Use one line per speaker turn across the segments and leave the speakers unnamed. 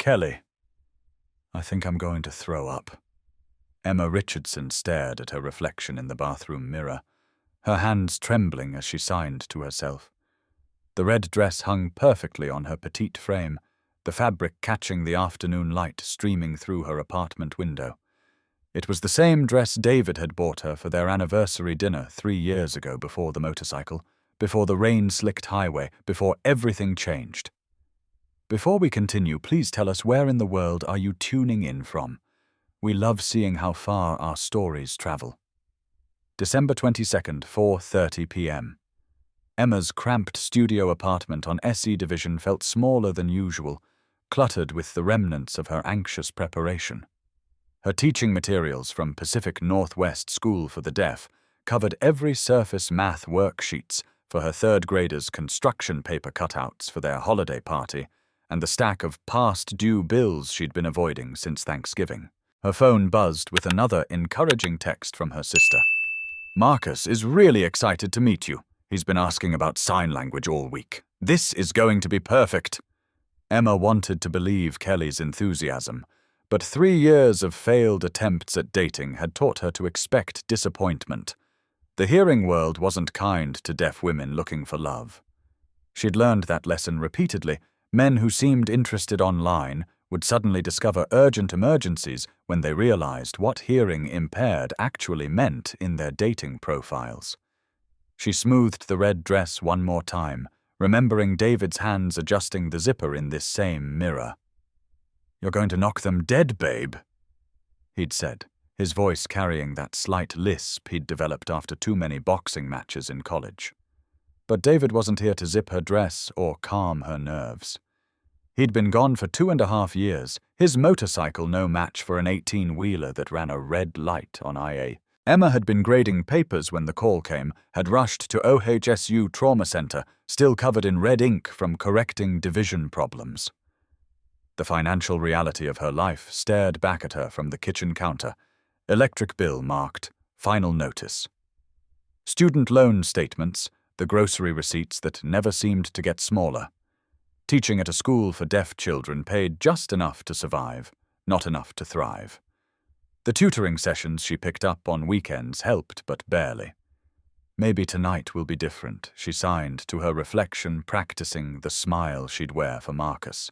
Kelly, I think I'm going to throw up. Emma Richardson stared at her reflection in the bathroom mirror, her hands trembling as she signed to herself. The red dress hung perfectly on her petite frame, the fabric catching the afternoon light streaming through her apartment window. It was the same dress David had bought her for their anniversary dinner 3 years ago, before the motorcycle, before the rain-slicked highway, before everything changed. Before we continue, please tell us, where in the world are you tuning in from? We love seeing how far our stories travel. December 22nd, 4:30 p.m. Emma's cramped studio apartment on SE Division felt smaller than usual, cluttered with the remnants of her anxious preparation. Her teaching materials from Pacific Northwest School for the Deaf covered every surface math worksheets for her third graders' construction paper cutouts for their holiday party, and the stack of past due bills she'd been avoiding since Thanksgiving. Her phone buzzed with another encouraging text from her sister. Marcus is really excited to meet you. He's been asking about sign language all week. This is going to be perfect. Emma wanted to believe Kelly's enthusiasm, but 3 years of failed attempts at dating had taught her to expect disappointment. The hearing world wasn't kind to deaf women looking for love. She'd learned that lesson repeatedly. Men who seemed interested online would suddenly discover urgent emergencies when they realized what hearing impaired actually meant in their dating profiles. She smoothed the red dress one more time, remembering David's hands adjusting the zipper in this same mirror. "You're going to knock them dead, babe," he'd said, his voice carrying that slight lisp he'd developed after too many boxing matches in college. But David wasn't here to zip her dress or calm her nerves. He'd been gone for 2.5 years, his motorcycle no match for an 18-wheeler that ran a red light on IA. Emma had been grading papers when the call came, had rushed to OHSU Trauma Center, still covered in red ink from correcting division problems. The financial reality of her life stared back at her from the kitchen counter. Electric bill marked, final notice. Student loan statements, the grocery receipts that never seemed to get smaller. Teaching at a school for deaf children paid just enough to survive, not enough to thrive. The tutoring sessions she picked up on weekends helped, but barely. Maybe tonight will be different, she signed to her reflection, practicing the smile she'd wear for Marcus.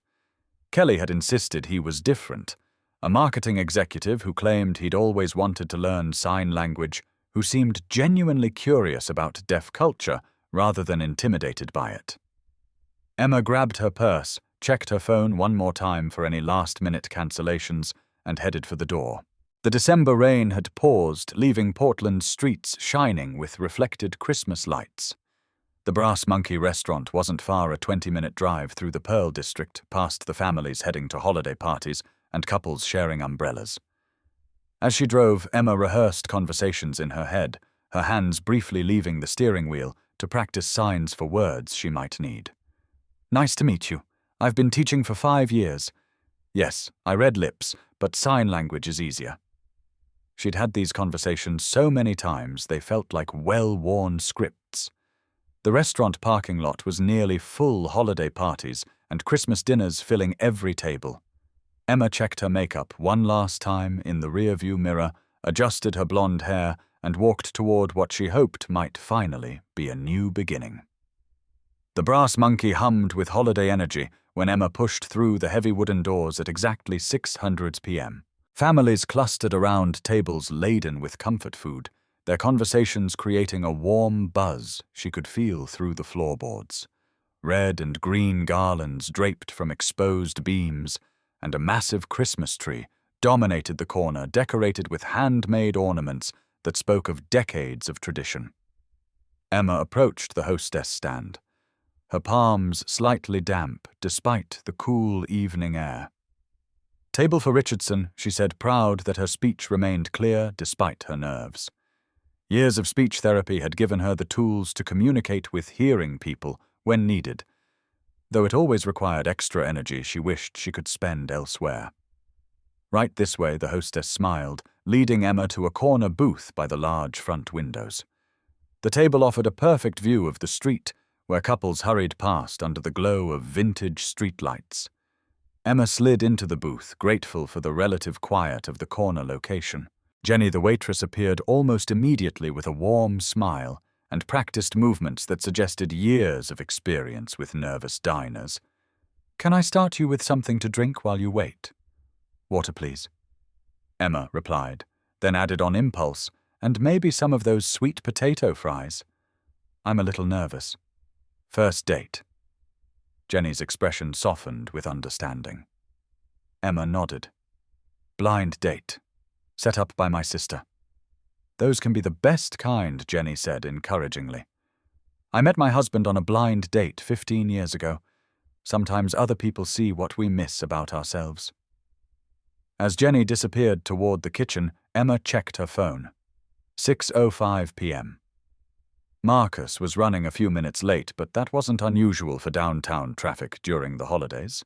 Kelly had insisted he was different, a marketing executive who claimed he'd always wanted to learn sign language, who seemed genuinely curious about deaf culture rather than intimidated by it. Emma grabbed her purse, checked her phone one more time for any last-minute cancellations, and headed for the door. The December rain had paused, leaving Portland's streets shining with reflected Christmas lights. The Brass Monkey restaurant wasn't far, a 20-minute drive through the Pearl District, past the families heading to holiday parties and couples sharing umbrellas. As she drove, Emma rehearsed conversations in her head, her hands briefly leaving the steering wheel to practice signs for words she might need. "Nice to meet you. I've been teaching for 5 years. Yes, I read lips, but sign language is easier." She'd had these conversations so many times they felt like well-worn scripts. The restaurant parking lot was nearly full, holiday parties and Christmas dinners filling every table. Emma checked her makeup one last time in the rearview mirror, adjusted her blonde hair, and walked toward what she hoped might finally be a new beginning. The Brass Monkey hummed with holiday energy when Emma pushed through the heavy wooden doors at exactly 6:00 p.m. Families clustered around tables laden with comfort food, their conversations creating a warm buzz she could feel through the floorboards. Red and green garlands draped from exposed beams, and a massive Christmas tree dominated the corner, decorated with handmade ornaments that spoke of decades of tradition. Emma approached the hostess stand, her palms slightly damp despite the cool evening air. "Table for Richardson," she said, proud that her speech remained clear despite her nerves. Years of speech therapy had given her the tools to communicate with hearing people when needed, though it always required extra energy she wished she could spend elsewhere. "Right this way," the hostess smiled, leading Emma to a corner booth by the large front windows. The table offered a perfect view of the street, where couples hurried past under the glow of vintage streetlights. Emma slid into the booth, grateful for the relative quiet of the corner location. Jenny, the waitress, appeared almost immediately with a warm smile and practiced movements that suggested years of experience with nervous diners. "Can I start you with something to drink while you wait?" "Water, please," Emma replied, then added on impulse, "and maybe some of those sweet potato fries. I'm a little nervous. First date." Jenny's expression softened with understanding. Emma nodded. "Blind date. Set up by my sister." "Those can be the best kind," Jenny said encouragingly. "I met my husband on a blind date 15 years ago. Sometimes other people see what we miss about ourselves." As Jenny disappeared toward the kitchen, Emma checked her phone. 6:05 p.m. Marcus was running a few minutes late, but that wasn't unusual for downtown traffic during the holidays.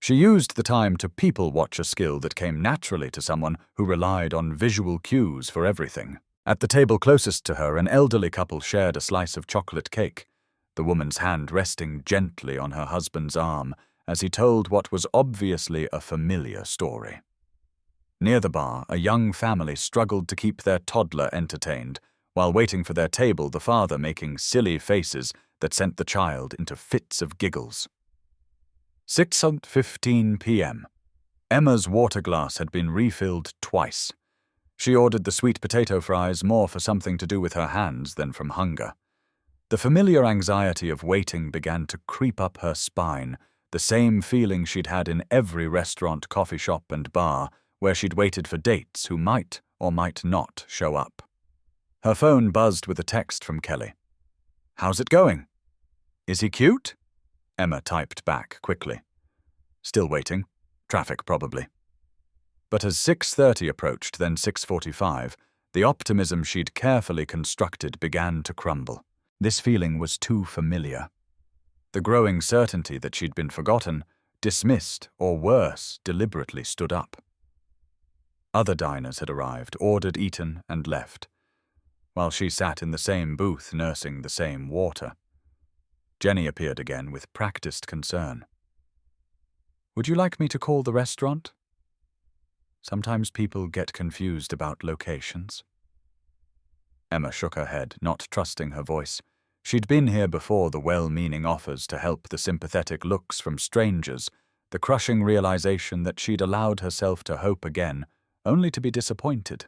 She used the time to people-watch, a skill that came naturally to someone who relied on visual cues for everything. At the table closest to her, an elderly couple shared a slice of chocolate cake, the woman's hand resting gently on her husband's arm as he told what was obviously a familiar story. Near the bar, a young family struggled to keep their toddler entertained, while waiting for their table, the father making silly faces that sent the child into fits of giggles. 6:15 p.m. Emma's water glass had been refilled twice. She ordered the sweet potato fries more for something to do with her hands than from hunger. The familiar anxiety of waiting began to creep up her spine, the same feeling she'd had in every restaurant, coffee shop, and bar where she'd waited for dates who might or might not show up. Her phone buzzed with a text from Kelly. "How's it going?" "Is he cute?" Emma typed back quickly. "Still waiting. Traffic, probably." But as 6:30 approached, then 6:45, the optimism she'd carefully constructed began to crumble. This feeling was too familiar. The growing certainty that she'd been forgotten, dismissed, or worse, deliberately stood up. Other diners had arrived, ordered, eaten, and left, while she sat in the same booth nursing the same water. Jenny appeared again with practiced concern. "Would you like me to call the restaurant?" Sometimes people get confused about locations. Emma shook her head, not trusting her voice. She'd been here before the well-meaning offers to help, the sympathetic looks from strangers, the crushing realization that she'd allowed herself to hope again, only to be disappointed.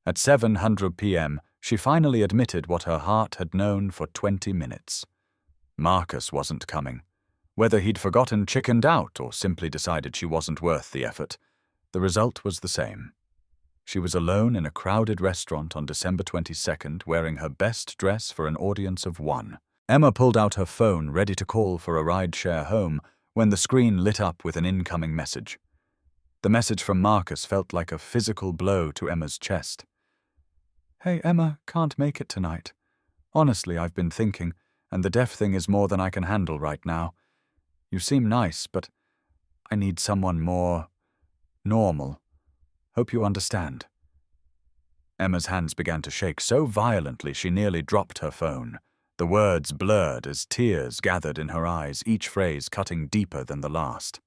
At 7:00 p.m., she finally admitted what her heart had known for 20 minutes. Marcus wasn't coming. Whether he'd forgotten, chickened out, or simply decided she wasn't worth the effort, the result was the same. She was alone in a crowded restaurant on December 22nd, wearing her best dress for an audience of one. Emma pulled out her phone, ready to call for a rideshare home, when the screen lit up with an incoming message. The message from Marcus felt like a physical blow to Emma's chest. "Hey, Emma, can't make it tonight. Honestly, I've been thinking, and the deaf thing is more than I can handle right now. You seem nice, but I need someone more normal. Hope you understand." Emma's hands began to shake so violently she nearly dropped her phone. The words blurred as tears gathered in her eyes, each phrase cutting deeper than the last.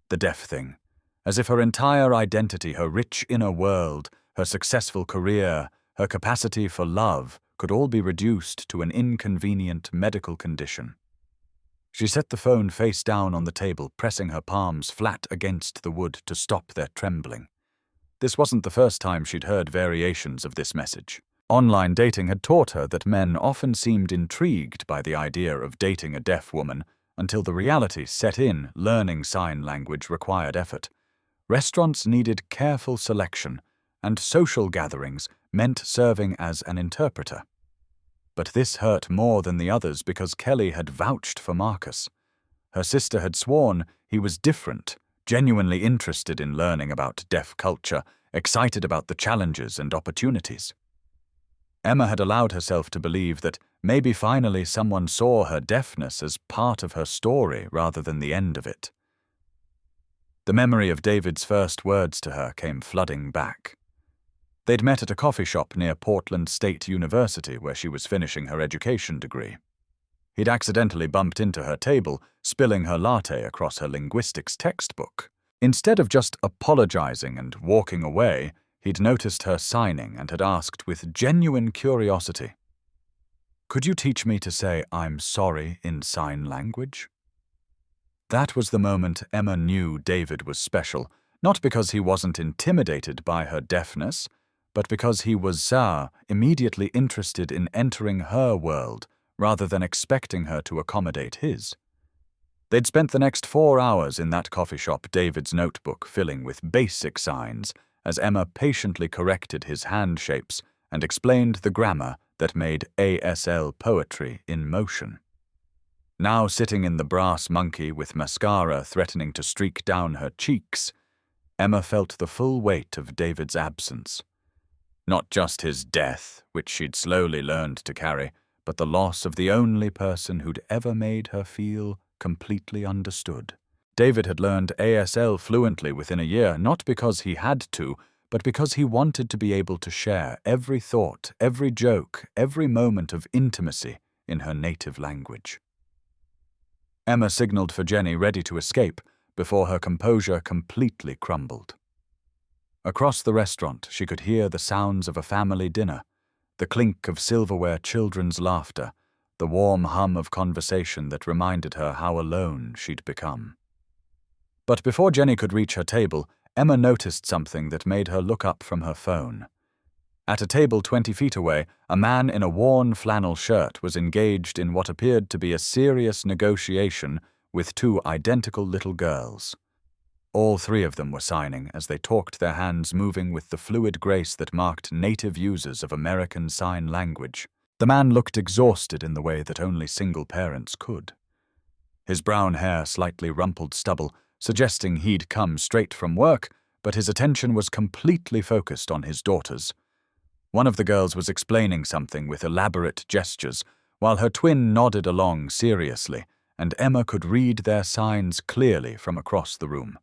The deaf thing. As if her entire identity, her rich inner world, her successful career, her capacity for love, could all be reduced to an inconvenient medical condition. She set the phone face down on the table, pressing her palms flat against the wood to stop their trembling. This wasn't the first time she'd heard variations of this message. Online dating had taught her that men often seemed intrigued by the idea of dating a deaf woman until the reality set in. Learning sign language required effort. Restaurants needed careful selection, and social gatherings meant serving as an interpreter. But this hurt more than the others because Kelly had vouched for Marcus. Her sister had sworn he was different, genuinely interested in learning about deaf culture, excited about the challenges and opportunities. Emma had allowed herself to believe that maybe finally someone saw her deafness as part of her story rather than the end of it. The memory of David's first words to her came flooding back. They'd met at a coffee shop near Portland State University where she was finishing her education degree. He'd accidentally bumped into her table, spilling her latte across her linguistics textbook. Instead of just apologizing and walking away, he'd noticed her signing and had asked with genuine curiosity, "Could you teach me to say I'm sorry in sign language?" That was the moment Emma knew David was special, not because he wasn't intimidated by her deafness, but because he was immediately interested in entering her world rather than expecting her to accommodate his. They'd spent the next 4 hours in that coffee shop, David's notebook filling with basic signs, as Emma patiently corrected his hand shapes and explained the grammar that made ASL poetry in motion. Now sitting in the brass monkey with mascara threatening to streak down her cheeks, Emma felt the full weight of David's absence. Not just his death, which she'd slowly learned to carry, but the loss of the only person who'd ever made her feel completely understood. David had learned ASL fluently within a year, not because he had to, but because he wanted to be able to share every thought, every joke, every moment of intimacy in her native language. Emma signaled for Jenny, ready to escape, before her composure completely crumbled. Across the restaurant, she could hear the sounds of a family dinner, the clink of silverware, children's laughter, the warm hum of conversation that reminded her how alone she'd become. But before Jenny could reach her table, Emma noticed something that made her look up from her phone. At a table 20 feet away, a man in a worn flannel shirt was engaged in what appeared to be a serious negotiation with 2 identical little girls. All 3 of them were signing as they talked, their hands moving with the fluid grace that marked native users of American Sign Language. The man looked exhausted in the way that only single parents could. His brown hair slightly rumpled stubble, suggesting he'd come straight from work, but his attention was completely focused on his daughters. One of the girls was explaining something with elaborate gestures, while her twin nodded along seriously, and Emma could read their signs clearly from across the room.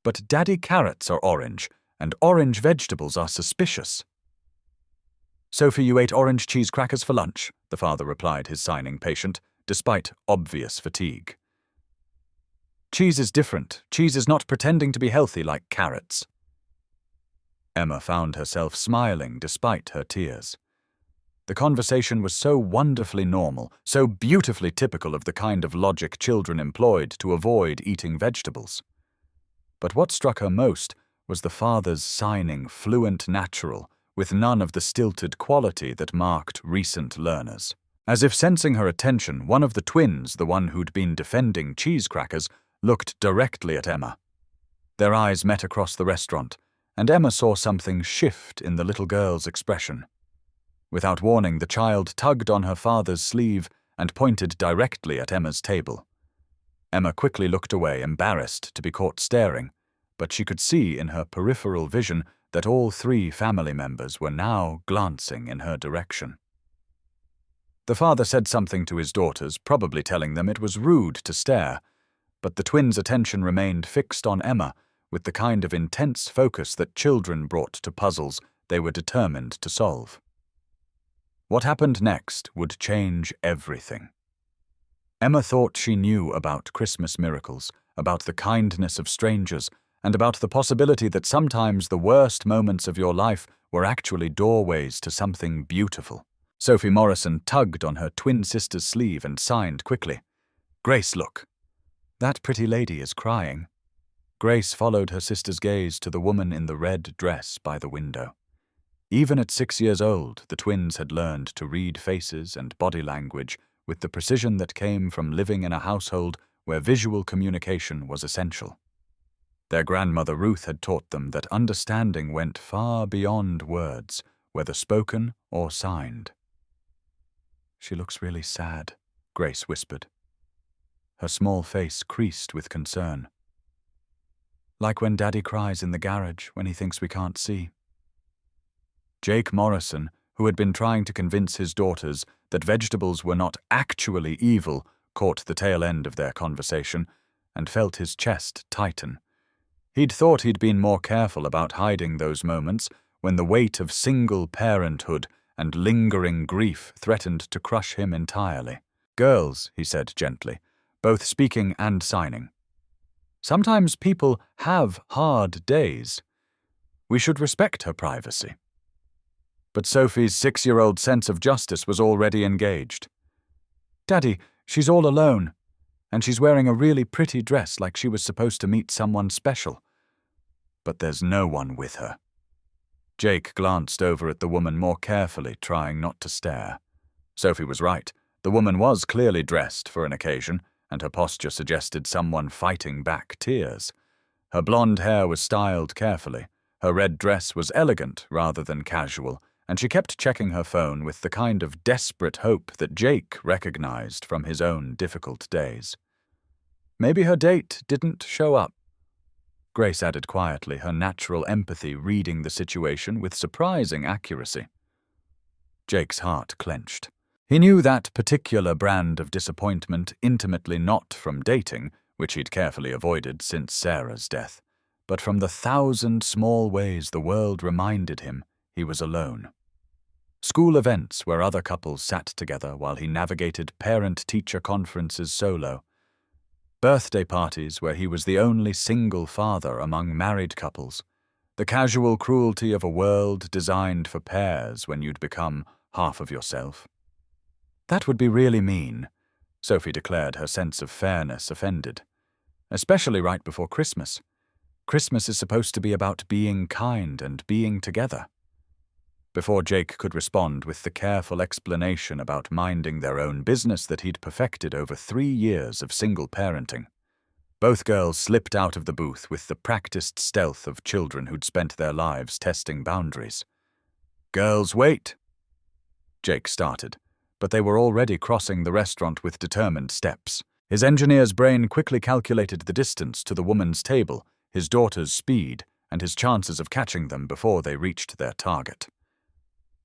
"But Daddy, carrots are orange, and orange vegetables are suspicious." "Sophie, you ate orange cheese crackers for lunch," the father replied his signing patient, despite obvious fatigue. "Cheese is different. Cheese is not pretending to be healthy like carrots." Emma found herself smiling despite her tears. The conversation was so wonderfully normal, so beautifully typical of the kind of logic children employed to avoid eating vegetables. But what struck her most was the father's signing fluent natural, with none of the stilted quality that marked recent learners. As if sensing her attention, one of the twins, the one who'd been defending cheese crackers, looked directly at Emma. Their eyes met across the restaurant, and Emma saw something shift in the little girl's expression. Without warning, the child tugged on her father's sleeve and pointed directly at Emma's table. Emma quickly looked away, embarrassed to be caught staring, but she could see in her peripheral vision that all 3 family members were now glancing in her direction. The father said something to his daughters, probably telling them it was rude to stare, but the twins' attention remained fixed on Emma with the kind of intense focus that children brought to puzzles they were determined to solve. What happened next would change everything. Emma thought she knew about Christmas miracles, about the kindness of strangers, and about the possibility that sometimes the worst moments of your life were actually doorways to something beautiful. Sophie Morrison tugged on her twin sister's sleeve and signed quickly. "Grace, look. That pretty lady is crying." Grace followed her sister's gaze to the woman in the red dress by the window. Even at 6 years old, the twins had learned to read faces and body language with the precision that came from living in a household where visual communication was essential. Their grandmother Ruth had taught them that understanding went far beyond words, whether spoken or signed. "She looks really sad," Grace whispered. Her small face creased with concern. "Like when Daddy cries in the garage when he thinks we can't see." Jake Morrison, who had been trying to convince his daughters that vegetables were not actually evil, caught the tail end of their conversation and felt his chest tighten. He'd thought he'd been more careful about hiding those moments when the weight of single parenthood and lingering grief threatened to crush him entirely. Girls, he said gently, both speaking and signing. Sometimes people have hard days. We should respect her privacy. But Sophie's 6-year-old sense of justice was already engaged. Daddy, she's all alone, and she's wearing a really pretty dress like she was supposed to meet someone special. But there's no one with her. Jake glanced over at the woman more carefully, trying not to stare. Sophie was right. The woman was clearly dressed for an occasion, and her posture suggested someone fighting back tears. Her blonde hair was styled carefully. Her red dress was elegant rather than casual, and she kept checking her phone with the kind of desperate hope that Jake recognized from his own difficult days. Maybe her date didn't show up. Grace added quietly, her natural empathy reading the situation with surprising accuracy. Jake's heart clenched. He knew that particular brand of disappointment intimately not from dating, which he'd carefully avoided since Sarah's death, but from the 1,000 small ways the world reminded him he was alone. School events where other couples sat together while he navigated parent-teacher conferences solo. Birthday parties where he was the only single father among married couples. The casual cruelty of a world designed for pairs when you'd become half of yourself. That would be really mean, Sophie declared, her sense of fairness offended. Especially right before Christmas. Christmas is supposed to be about being kind and being together. Before Jake could respond with the careful explanation about minding their own business that he'd perfected over 3 years of single parenting, both girls slipped out of the booth with the practiced stealth of children who'd spent their lives testing boundaries. "Girls, wait!" Jake started, but they were already crossing the restaurant with determined steps. His engineer's brain quickly calculated the distance to the woman's table, his daughter's speed, and his chances of catching them before they reached their target.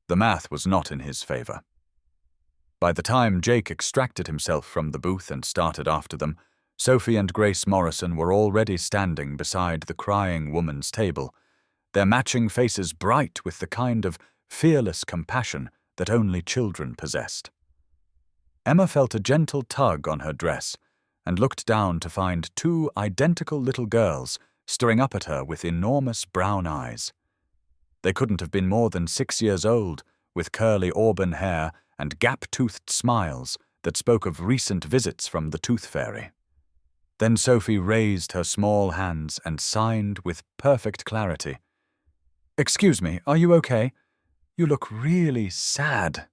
The math was not in his favor. By the time Jake extracted himself from the booth and started after them, Sophie and Grace Morrison were already standing beside the crying woman's table, their matching faces bright with the kind of fearless compassion that only children possessed. Emma felt a gentle tug on her dress and looked down to find 2 identical little girls staring up at her with enormous brown eyes. They couldn't have been more than 6 years old, with curly auburn hair and gap-toothed smiles that spoke of recent visits from the tooth fairy. Then Sophie raised her small hands and signed with perfect clarity. "Excuse me, are you okay? You look really sad."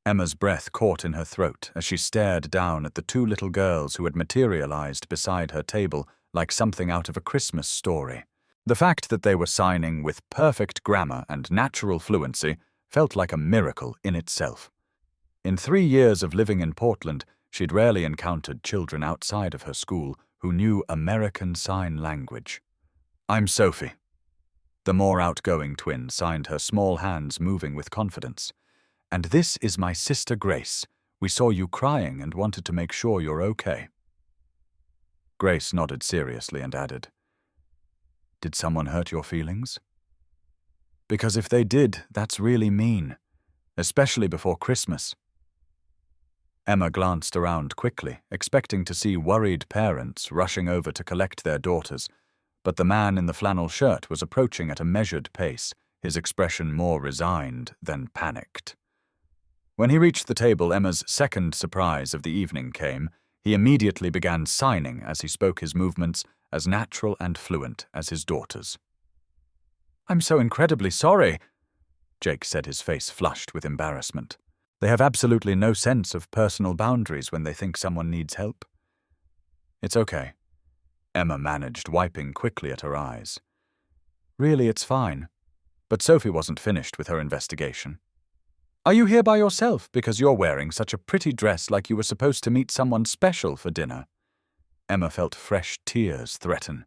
Emma's breath caught in her throat as she stared down at the 2 little girls who had materialized beside her table like something out of a Christmas story. The fact that they were signing with perfect grammar and natural fluency felt like a miracle in itself. In 3 years of living in Portland, she'd rarely encountered children outside of her school who knew American Sign Language. "I'm Sophie." The more outgoing twin signed, her small hands moving with confidence. "And this is my sister Grace. We saw you crying and wanted to make sure you're okay." Grace nodded seriously and added, "Did someone hurt your feelings?" "Because if they did, that's really mean, especially before Christmas." Emma glanced around quickly, expecting to see worried parents rushing over to collect their daughters, but the man in the flannel shirt was approaching at a measured pace, his expression more resigned than panicked. When he reached the table, Emma's second surprise of the evening came. He immediately began signing as he spoke, his movements as natural and fluent as his daughter's. "I'm so incredibly sorry," Jake said, his face flushed with embarrassment. "They have absolutely no sense of personal boundaries when they think someone needs help." "It's okay," Emma managed, wiping quickly at her eyes. "Really, it's fine." But Sophie wasn't finished with her investigation. "Are you here by yourself because you're wearing such a pretty dress like you were supposed to meet someone special for dinner?" Emma felt fresh tears threaten.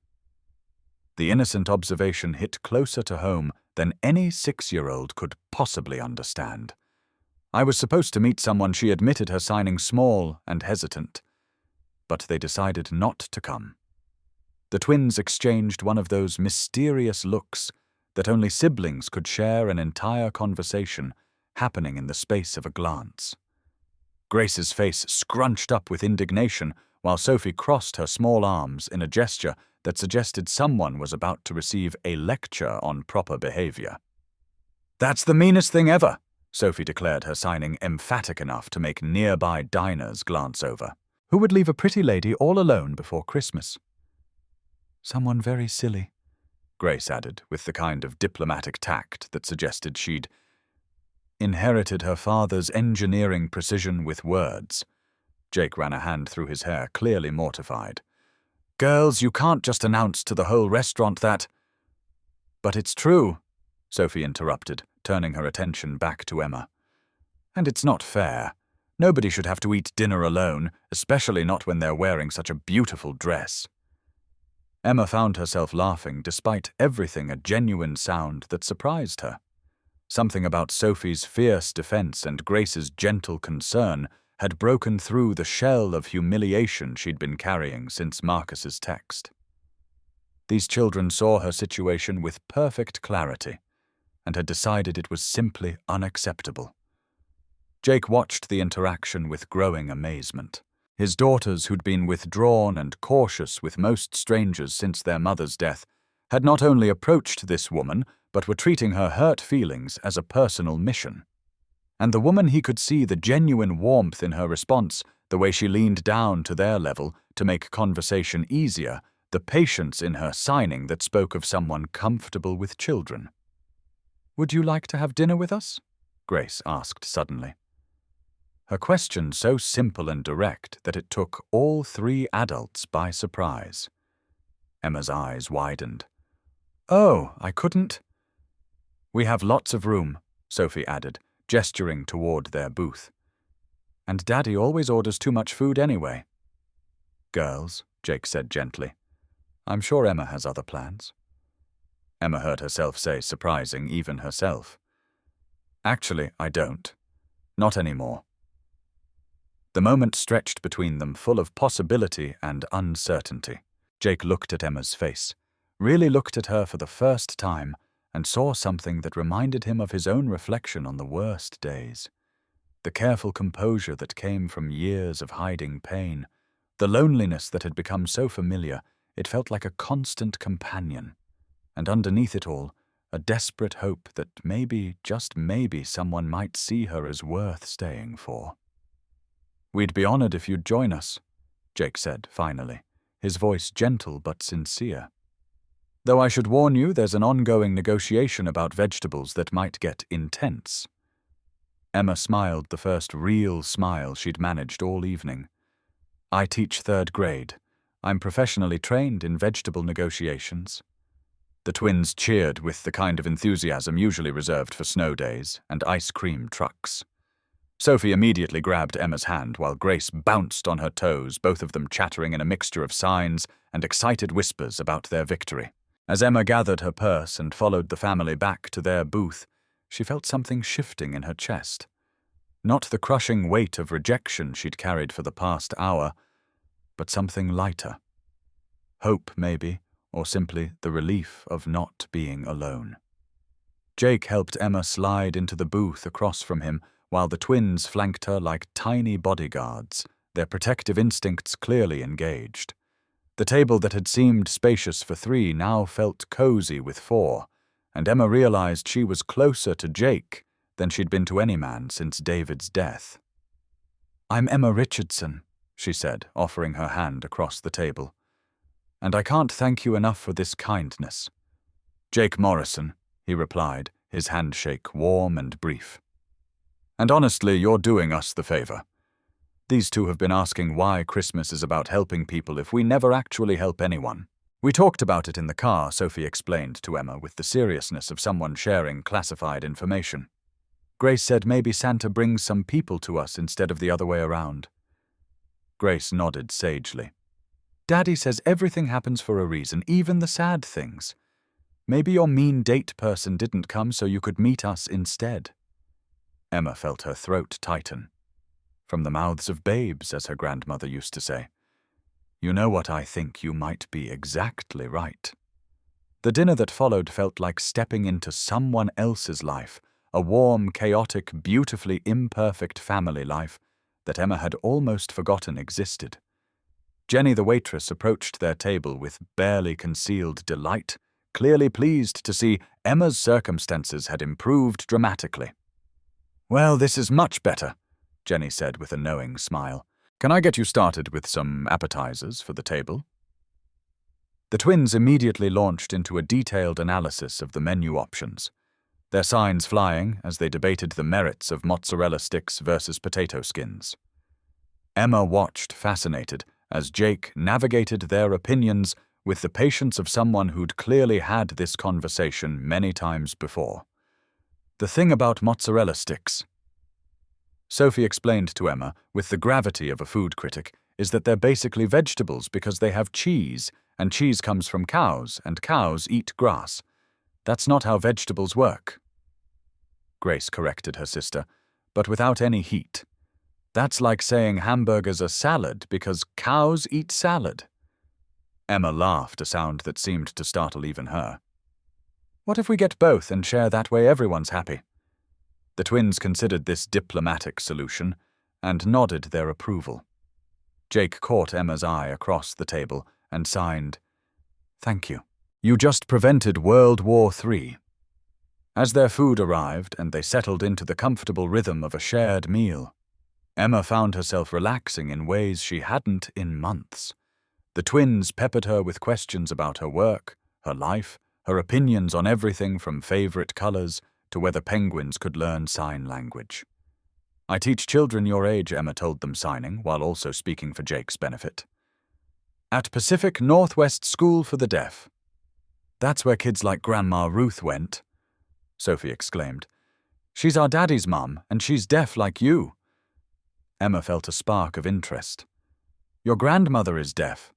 The innocent observation hit closer to home than any 6-year-old could possibly understand. "I was supposed to meet someone," she admitted, her signing small and hesitant. But they decided not to come. The twins exchanged one of those mysterious looks that only siblings could share, an entire conversation happening in the space of a glance. Grace's face scrunched up with indignation, while Sophie crossed her small arms in a gesture that suggested someone was about to receive a lecture on proper behavior. "That's the meanest thing ever," Sophie declared, her signing emphatic enough to make nearby diners glance over. "Who would leave a pretty lady all alone before Christmas?" "Someone very silly," Grace added, with the kind of diplomatic tact that suggested she'd inherited her father's engineering precision with words. Jake ran a hand through his hair, clearly mortified. "Girls, you can't just announce to the whole restaurant that—" "But it's true," Sophie interrupted, turning her attention back to Emma. "And it's not fair. Nobody should have to eat dinner alone, especially not when they're wearing such a beautiful dress." Emma found herself laughing, despite everything a genuine sound that surprised her. Something about Sophie's fierce defense and Grace's gentle concern had broken through the shell of humiliation she'd been carrying since Marcus's text. These children saw her situation with perfect clarity and had decided it was simply unacceptable. Jake watched the interaction with growing amazement. His daughters, who'd been withdrawn and cautious with most strangers since their mother's death, had not only approached this woman, but were treating her hurt feelings as a personal mission. And the woman, he could see the genuine warmth in her response, the way she leaned down to their level to make conversation easier, the patience in her signing that spoke of someone comfortable with children. "Would you like to have dinner with us?" Grace asked suddenly. Her question so simple and direct that it took all three adults by surprise. Emma's eyes widened. "Oh, I couldn't—" "We have lots of room," Sophie added, gesturing toward their booth. "And Daddy always orders too much food anyway." "Girls," Jake said gently, "I'm sure Emma has other plans." Emma heard herself say, surprising even herself. "Actually, I don't. Not anymore." The moment stretched between them, full of possibility and uncertainty. Jake looked at Emma's face, really looked at her for the first time, and saw something that reminded him of his own reflection on the worst days. The careful composure that came from years of hiding pain, the loneliness that had become so familiar, it felt like a constant companion. And underneath it all, a desperate hope that maybe, just maybe, someone might see her as worth staying for. "We'd be honored if you'd join us," Jake said finally, his voice gentle but sincere. "Though I should warn you, there's an ongoing negotiation about vegetables that might get intense." Emma smiled, the first real smile she'd managed all evening. "I teach 3rd grade. I'm professionally trained in vegetable negotiations." The twins cheered with the kind of enthusiasm usually reserved for snow days and ice cream trucks. Sophie immediately grabbed Emma's hand while Grace bounced on her toes, both of them chattering in a mixture of signs and excited whispers about their victory. As Emma gathered her purse and followed the family back to their booth, she felt something shifting in her chest. Not the crushing weight of rejection she'd carried for the past hour, but something lighter. Hope, maybe, or simply the relief of not being alone. Jake helped Emma slide into the booth across from him, while the twins flanked her like tiny bodyguards, their protective instincts clearly engaged. The table that had seemed spacious for 3 now felt cozy with 4, and Emma realized she was closer to Jake than she'd been to any man since David's death. "I'm Emma Richardson," she said, offering her hand across the table. "And I can't thank you enough for this kindness." "Jake Morrison," he replied, his handshake warm and brief. "And honestly, you're doing us the favor. These two have been asking why Christmas is about helping people if we never actually help anyone." "We talked about it in the car," Sophie explained to Emma with the seriousness of someone sharing classified information. "Grace said maybe Santa brings some people to us instead of the other way around." Grace nodded sagely. "Daddy says everything happens for a reason, even the sad things. Maybe your mean date person didn't come so you could meet us instead." Emma felt her throat tighten. "From the mouths of babes," as her grandmother used to say. "You know what, I think you might be exactly right." The dinner that followed felt like stepping into someone else's life, a warm, chaotic, beautifully imperfect family life that Emma had almost forgotten existed. Jenny the waitress approached their table with barely concealed delight, clearly pleased to see Emma's circumstances had improved dramatically. "Well, this is much better," Jenny said with a knowing smile. "Can I get you started with some appetizers for the table?" The twins immediately launched into a detailed analysis of the menu options, their signs flying as they debated the merits of mozzarella sticks versus potato skins. Emma watched, fascinated, as Jake navigated their opinions with the patience of someone who'd clearly had this conversation many times before. "The thing about mozzarella sticks," Sophie explained to Emma with the gravity of a food critic, "is that they're basically vegetables because they have cheese, and cheese comes from cows, and cows eat grass. That's not how vegetables work." Grace corrected her sister, but without any heat. "That's like saying hamburgers are salad because cows eat salad." Emma laughed, a sound that seemed to startle even her. "What if we get both and share that way everyone's happy?" The twins considered this diplomatic solution and nodded their approval. Jake caught Emma's eye across the table and signed, "Thank you. You just prevented World War III." As their food arrived and they settled into the comfortable rhythm of a shared meal, Emma found herself relaxing in ways she hadn't in months. The twins peppered her with questions about her work, her life, her opinions on everything from favorite colors to whether penguins could learn sign language. "I teach children your age," Emma told them, signing, while also speaking for Jake's benefit. "At Pacific Northwest School for the Deaf." "That's where kids like Grandma Ruth went," Sophie exclaimed. "She's our daddy's mum, and she's deaf like you." Emma felt a spark of interest. "Your grandmother is deaf."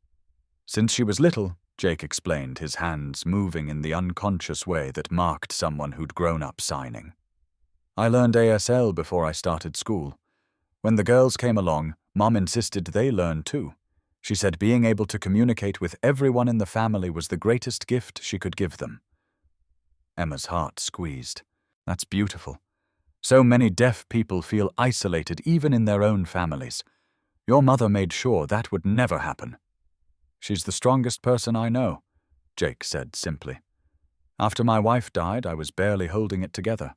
"Since she was little," Jake explained, his hands moving in the unconscious way that marked someone who'd grown up signing. "I learned ASL before I started school. When the girls came along, Mom insisted they learn too. She said being able to communicate with everyone in the family was the greatest gift she could give them." Emma's heart squeezed. "That's beautiful. So many deaf people feel isolated even in their own families. Your mother made sure that would never happen." "She's the strongest person I know," Jake said simply. "After my wife died, I was barely holding it together.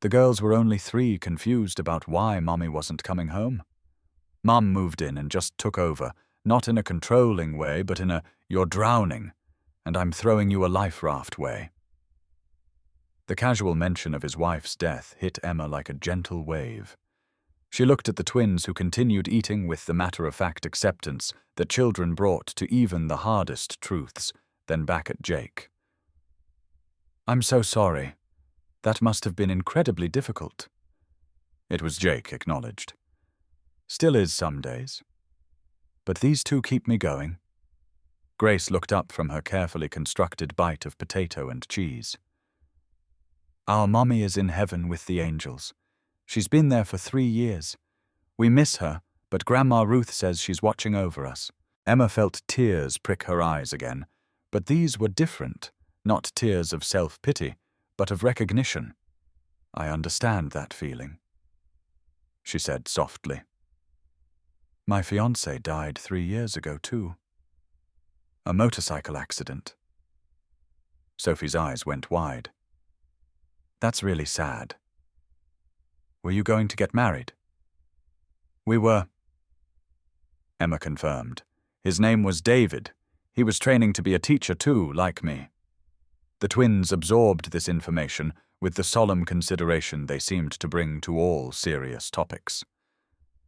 The girls were only 3, confused about why Mommy wasn't coming home. Mom moved in and just took over, not in a controlling way, but in a 'you're drowning, and I'm throwing you a life raft' way." The casual mention of his wife's death hit Emma like a gentle wave. She looked at the twins, who continued eating with the matter-of-fact acceptance that children brought to even the hardest truths, then back at Jake. "I'm so sorry. That must have been incredibly difficult." It was Jake, acknowledged. "Still is some days. But these two keep me going." Grace looked up from her carefully constructed bite of potato and cheese. "Our mommy is in heaven with the angels. She's been there for 3 years. We miss her, but Grandma Ruth says she's watching over us." Emma felt tears prick her eyes again, but these were different, not tears of self-pity, but of recognition. "I understand that feeling," she said softly. "My fiancé died 3 years ago, too. A motorcycle accident." Sophie's eyes went wide. "That's really sad. Were you going to get married?" "We were," Emma confirmed. "His name was David. He was training to be a teacher too, like me." The twins absorbed this information with the solemn consideration they seemed to bring to all serious topics.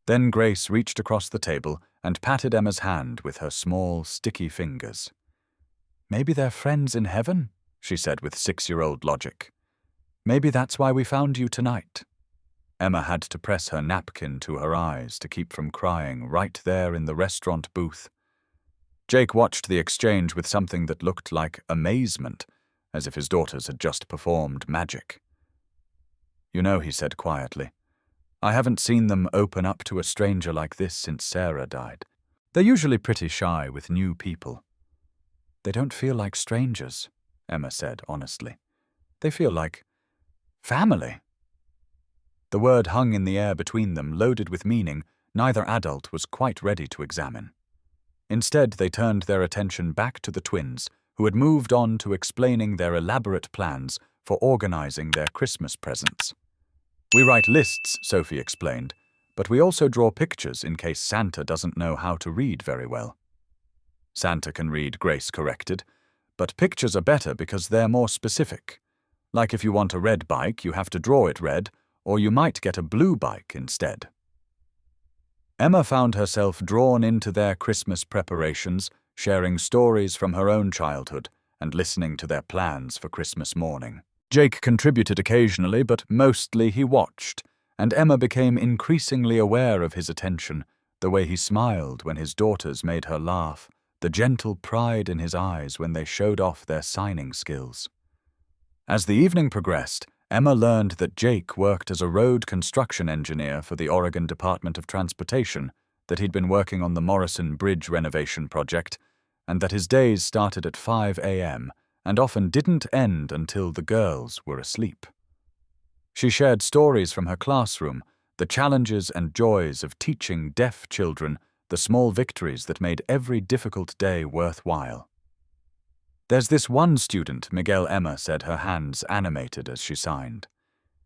Then Grace reached across the table and patted Emma's hand with her small, sticky fingers. "Maybe they're friends in heaven," she said with 6-year-old logic. "Maybe that's why we found you tonight." Emma had to press her napkin to her eyes to keep from crying right there in the restaurant booth. Jake watched the exchange with something that looked like amazement, as if his daughters had just performed magic. "You know," he said quietly, "I haven't seen them open up to a stranger like this since Sarah died. They're usually pretty shy with new people." "They don't feel like strangers," Emma said honestly. "They feel like family." The word hung in the air between them, loaded with meaning neither adult was quite ready to examine. Instead, they turned their attention back to the twins, who had moved on to explaining their elaborate plans for organizing their Christmas presents. "We write lists," Sophie explained, "but we also draw pictures in case Santa doesn't know how to read very well." "Santa can read," Grace corrected, "but pictures are better because they're more specific. Like if you want a red bike, you have to draw it red, or you might get a blue bike instead." Emma found herself drawn into their Christmas preparations, sharing stories from her own childhood and listening to their plans for Christmas morning. Jake contributed occasionally, but mostly he watched, and Emma became increasingly aware of his attention, the way he smiled when his daughters made her laugh, the gentle pride in his eyes when they showed off their signing skills. As the evening progressed, Emma learned that Jake worked as a road construction engineer for the Oregon Department of Transportation, that he'd been working on the Morrison Bridge renovation project, and that his days started at 5 a.m. and often didn't end until the girls were asleep. She shared stories from her classroom, the challenges and joys of teaching deaf children, the small victories that made every difficult day worthwhile. "There's this one student," Miguel, Emma said, her hands animated as she signed.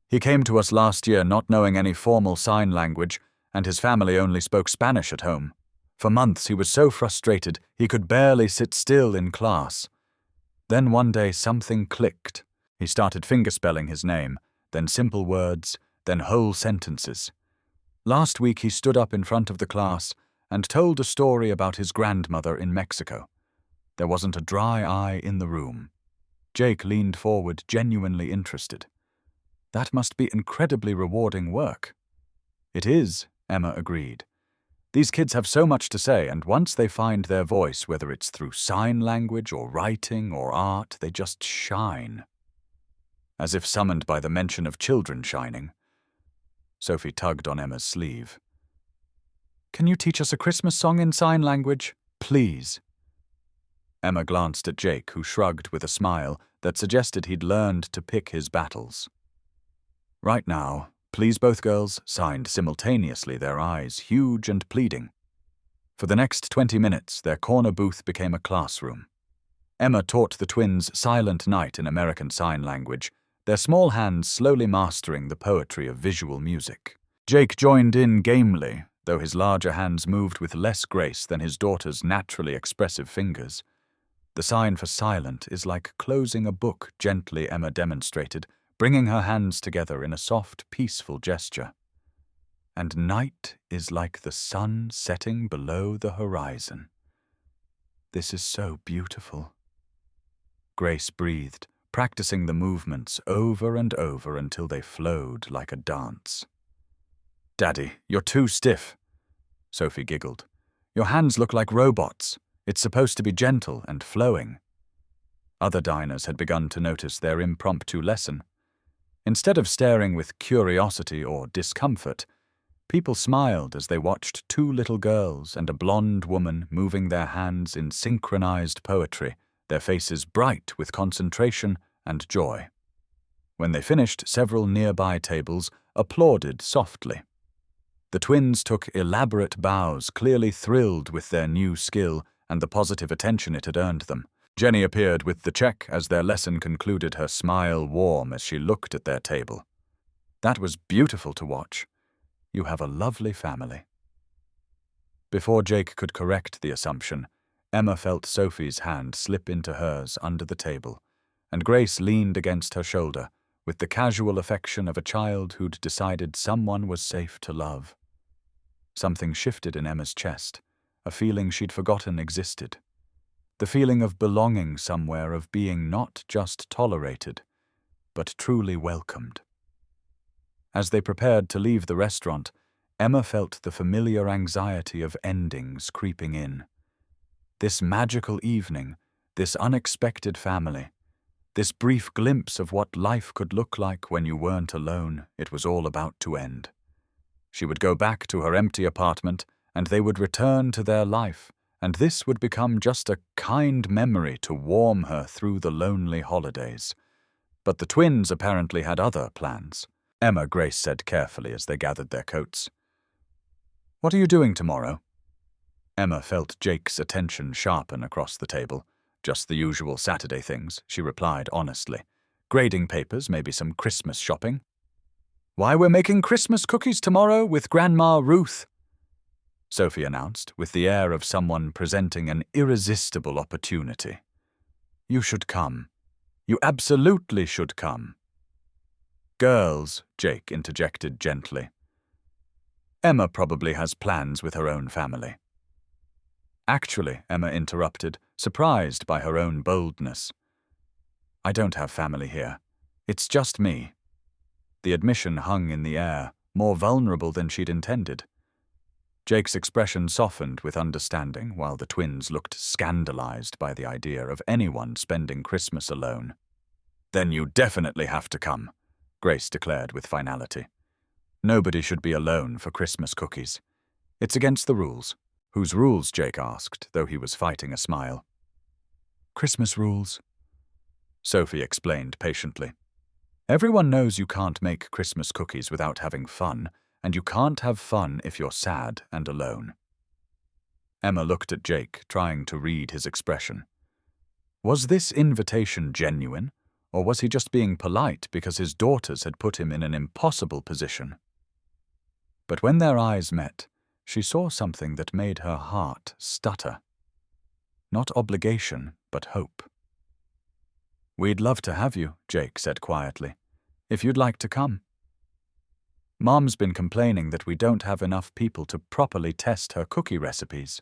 "He came to us last year not knowing any formal sign language, and his family only spoke Spanish at home. For months he was so frustrated he could barely sit still in class. Then one day something clicked. He started fingerspelling his name, then simple words, then whole sentences. Last week he stood up in front of the class and told a story about his grandmother in Mexico. There wasn't a dry eye in the room." Jake leaned forward, genuinely interested. "That must be incredibly rewarding work." "It is," Emma agreed. "These kids have so much to say, and once they find their voice, whether it's through sign language or writing or art, they just shine." As if summoned by the mention of children shining. Sophie tugged on Emma's sleeve. "Can you teach us a Christmas song in sign language? Please." Emma glanced at Jake, who shrugged with a smile that suggested he'd learned to pick his battles. "Right now, please," both girls signed simultaneously, their eyes huge and pleading. For the next 20 minutes, their corner booth became a classroom. Emma taught the twins Silent Night in American Sign Language, their small hands slowly mastering the poetry of visual music. Jake joined in gamely, though his larger hands moved with less grace than his daughter's naturally expressive fingers. "The sign for silent is like closing a book," gently Emma demonstrated, bringing her hands together in a soft, peaceful gesture. "And night is like the sun setting below the horizon. This is so beautiful." Grace breathed, practicing the movements over and over until they flowed like a dance. "Daddy, you're too stiff." Sophie giggled. "Your hands look like robots. It's supposed to be gentle and flowing." Other diners had begun to notice their impromptu lesson. Instead of staring with curiosity or discomfort, people smiled as they watched two little girls and a blonde woman moving their hands in synchronized poetry, their faces bright with concentration and joy. When they finished, several nearby tables applauded softly. The twins took elaborate bows, clearly thrilled with their new skill and the positive attention it had earned them. Jenny appeared with the check as their lesson concluded, her smile warm as she looked at their table. "That was beautiful to watch. You have a lovely family." Before Jake could correct the assumption, Emma felt Sophie's hand slip into hers under the table, and Grace leaned against her shoulder with the casual affection of a child who'd decided someone was safe to love. Something shifted in Emma's chest, a feeling she'd forgotten existed. The feeling of belonging somewhere, of being not just tolerated, but truly welcomed. As they prepared to leave the restaurant, Emma felt the familiar anxiety of endings creeping in. This magical evening, this unexpected family, this brief glimpse of what life could look like when you weren't alone, it was all about to end. She would go back to her empty apartment, and they would return to their life, and this would become just a kind memory to warm her through the lonely holidays. But the twins apparently had other plans. Emma, Grace said carefully as they gathered their coats. What are you doing tomorrow? Emma felt Jake's attention sharpen across the table. Just the usual Saturday things, she replied honestly. Grading papers, maybe some Christmas shopping. Why, we're making Christmas cookies tomorrow with Grandma Ruth, Sophie announced, with the air of someone presenting an irresistible opportunity. You should come. You absolutely should come. Girls, Jake interjected gently. Emma probably has plans with her own family. Actually, Emma interrupted, surprised by her own boldness. I don't have family here. It's just me. The admission hung in the air, more vulnerable than she'd intended. Jake's expression softened with understanding, while the twins looked scandalized by the idea of anyone spending Christmas alone. Then you definitely have to come, Grace declared with finality. Nobody should be alone for Christmas cookies. It's against the rules. Whose rules? Jake asked, though he was fighting a smile. Christmas rules, Sophie explained patiently. Everyone knows you can't make Christmas cookies without having fun, and you can't have fun if you're sad and alone. Emma looked at Jake, trying to read his expression. Was this invitation genuine, or was he just being polite because his daughters had put him in an impossible position? But when their eyes met, she saw something that made her heart stutter. Not obligation, but hope. We'd love to have you, Jake said quietly, if you'd like to come. Mom's been complaining that we don't have enough people to properly test her cookie recipes.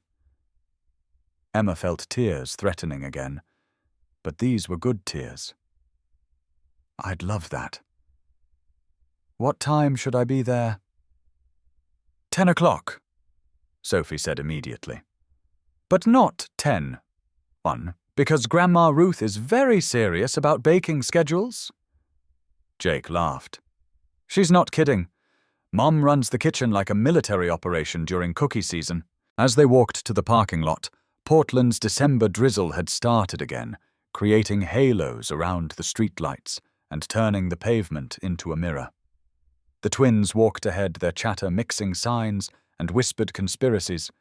Emma felt tears threatening again, but these were good tears. I'd love that. What time should I be there? 10 o'clock, Sophie said immediately. But not 10:01, because Grandma Ruth is very serious about baking schedules. Jake laughed. She's not kidding. Mom runs the kitchen like a military operation during cookie season. As they walked to the parking lot, Portland's December drizzle had started again, creating halos around the streetlights and turning the pavement into a mirror. The twins walked ahead, their chatter mixing signs and whispered conspiracies,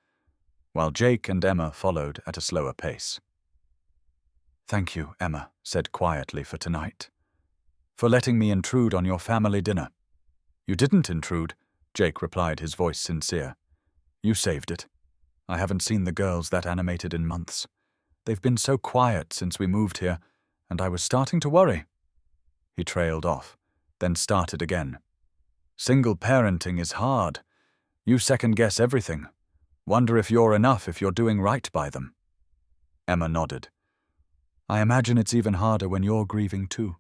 while Jake and Emma followed at a slower pace. Thank you, Emma said quietly, for tonight. For letting me intrude on your family dinner. You didn't intrude, Jake replied, his voice sincere. You saved it. I haven't seen the girls that animated in months. They've been so quiet since we moved here, and I was starting to worry. He trailed off, then started again. Single parenting is hard. You second-guess everything. Wonder if you're enough, if you're doing right by them. Emma nodded. I imagine it's even harder when you're grieving too.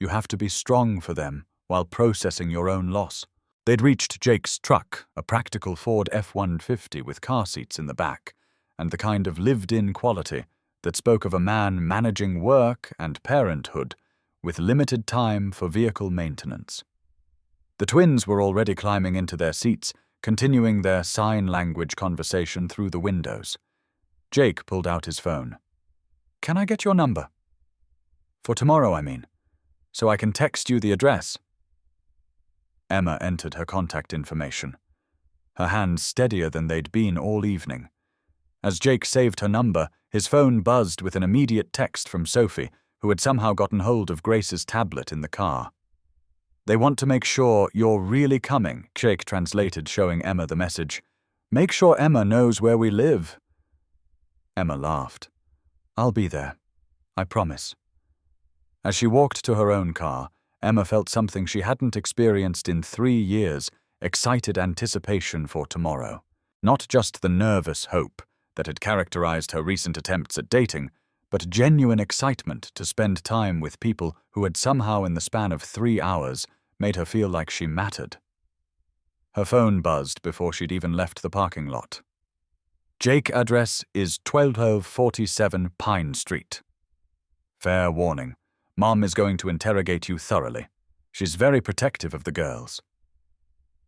You have to be strong for them while processing your own loss. They'd reached Jake's truck, a practical Ford F-150 with car seats in the back, and the kind of lived-in quality that spoke of a man managing work and parenthood with limited time for vehicle maintenance. The twins were already climbing into their seats, continuing their sign language conversation through the windows. Jake pulled out his phone. Can I get your number? For tomorrow, I mean, so I can text you the address. Emma entered her contact information, her hands steadier than they'd been all evening. As Jake saved her number, his phone buzzed with an immediate text from Sophie, who had somehow gotten hold of Grace's tablet in the car. They want to make sure you're really coming, Jake translated, showing Emma the message. Make sure Emma knows where we live. Emma laughed. I'll be there. I promise. As she walked to her own car, Emma felt something she hadn't experienced in 3 years, excited anticipation for tomorrow. Not just the nervous hope that had characterized her recent attempts at dating, but genuine excitement to spend time with people who had somehow in the span of 3 hours made her feel like she mattered. Her phone buzzed before she'd even left the parking lot. Jake address is 1247 Pine Street. Fair warning. Mom is going to interrogate you thoroughly. She's very protective of the girls.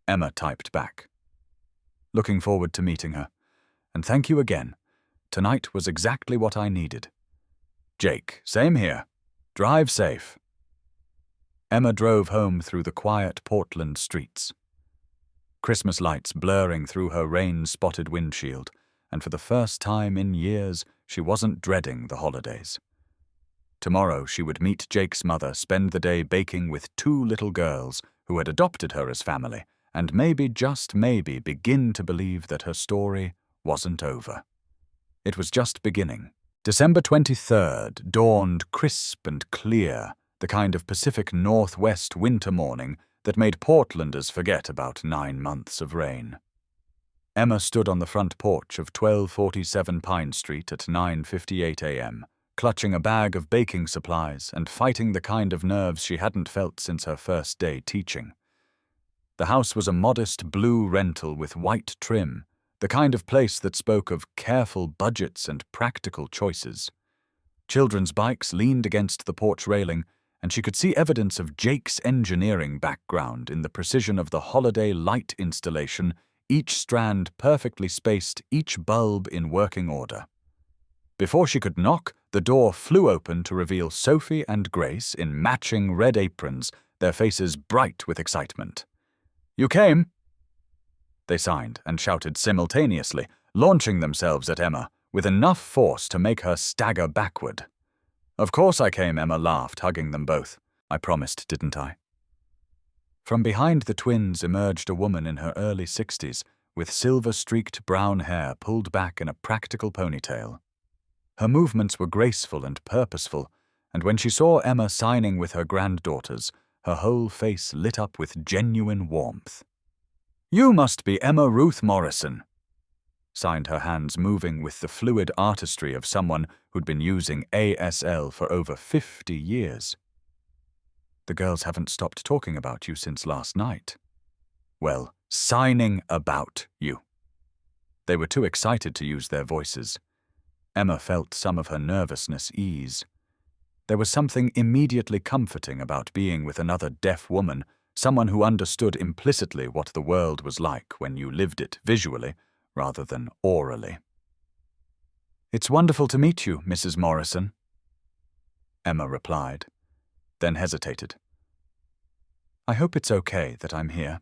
Emma typed back. Looking forward to meeting her. And thank you again. Tonight was exactly what I needed. Jake, same here. Drive safe. Emma drove home through the quiet Portland streets. Christmas lights blurring through her rain-spotted windshield, and for the first time in years, she wasn't dreading the holidays. Tomorrow she would meet Jake's mother, spend the day baking with two little girls who had adopted her as family, and maybe, just maybe, begin to believe that her story wasn't over. It was just beginning. December 23rd dawned crisp and clear, the kind of Pacific Northwest winter morning that made Portlanders forget about 9 months of rain. Emma stood on the front porch of 1247 Pine Street at 9:58 a.m., clutching a bag of baking supplies and fighting the kind of nerves she hadn't felt since her first day teaching. The house was a modest blue rental with white trim, the kind of place that spoke of careful budgets and practical choices. Children's bikes leaned against the porch railing, and she could see evidence of Jake's engineering background in the precision of the holiday light installation, each strand perfectly spaced, each bulb in working order. Before she could knock, the door flew open to reveal Sophie and Grace in matching red aprons, their faces bright with excitement. "You came?" They signed and shouted simultaneously, launching themselves at Emma with enough force to make her stagger backward. "Of course I came," Emma laughed, hugging them both. "I promised, didn't I?" From behind the twins emerged a woman in her early 60s, with silver-streaked brown hair pulled back in a practical ponytail. Her movements were graceful and purposeful, and when she saw Emma signing with her granddaughters, her whole face lit up with genuine warmth. "You must be Emma Ruth Morrison," signed, her hands moving with the fluid artistry of someone who'd been using ASL for over 50 years. "The girls haven't stopped talking about you since last night." "Well, signing about you." They were too excited to use their voices. Emma felt some of her nervousness ease. There was something immediately comforting about being with another deaf woman, someone who understood implicitly what the world was like when you lived it visually rather than orally. "It's wonderful to meet you, Mrs. Morrison," Emma replied, then hesitated. "I hope it's okay that I'm here.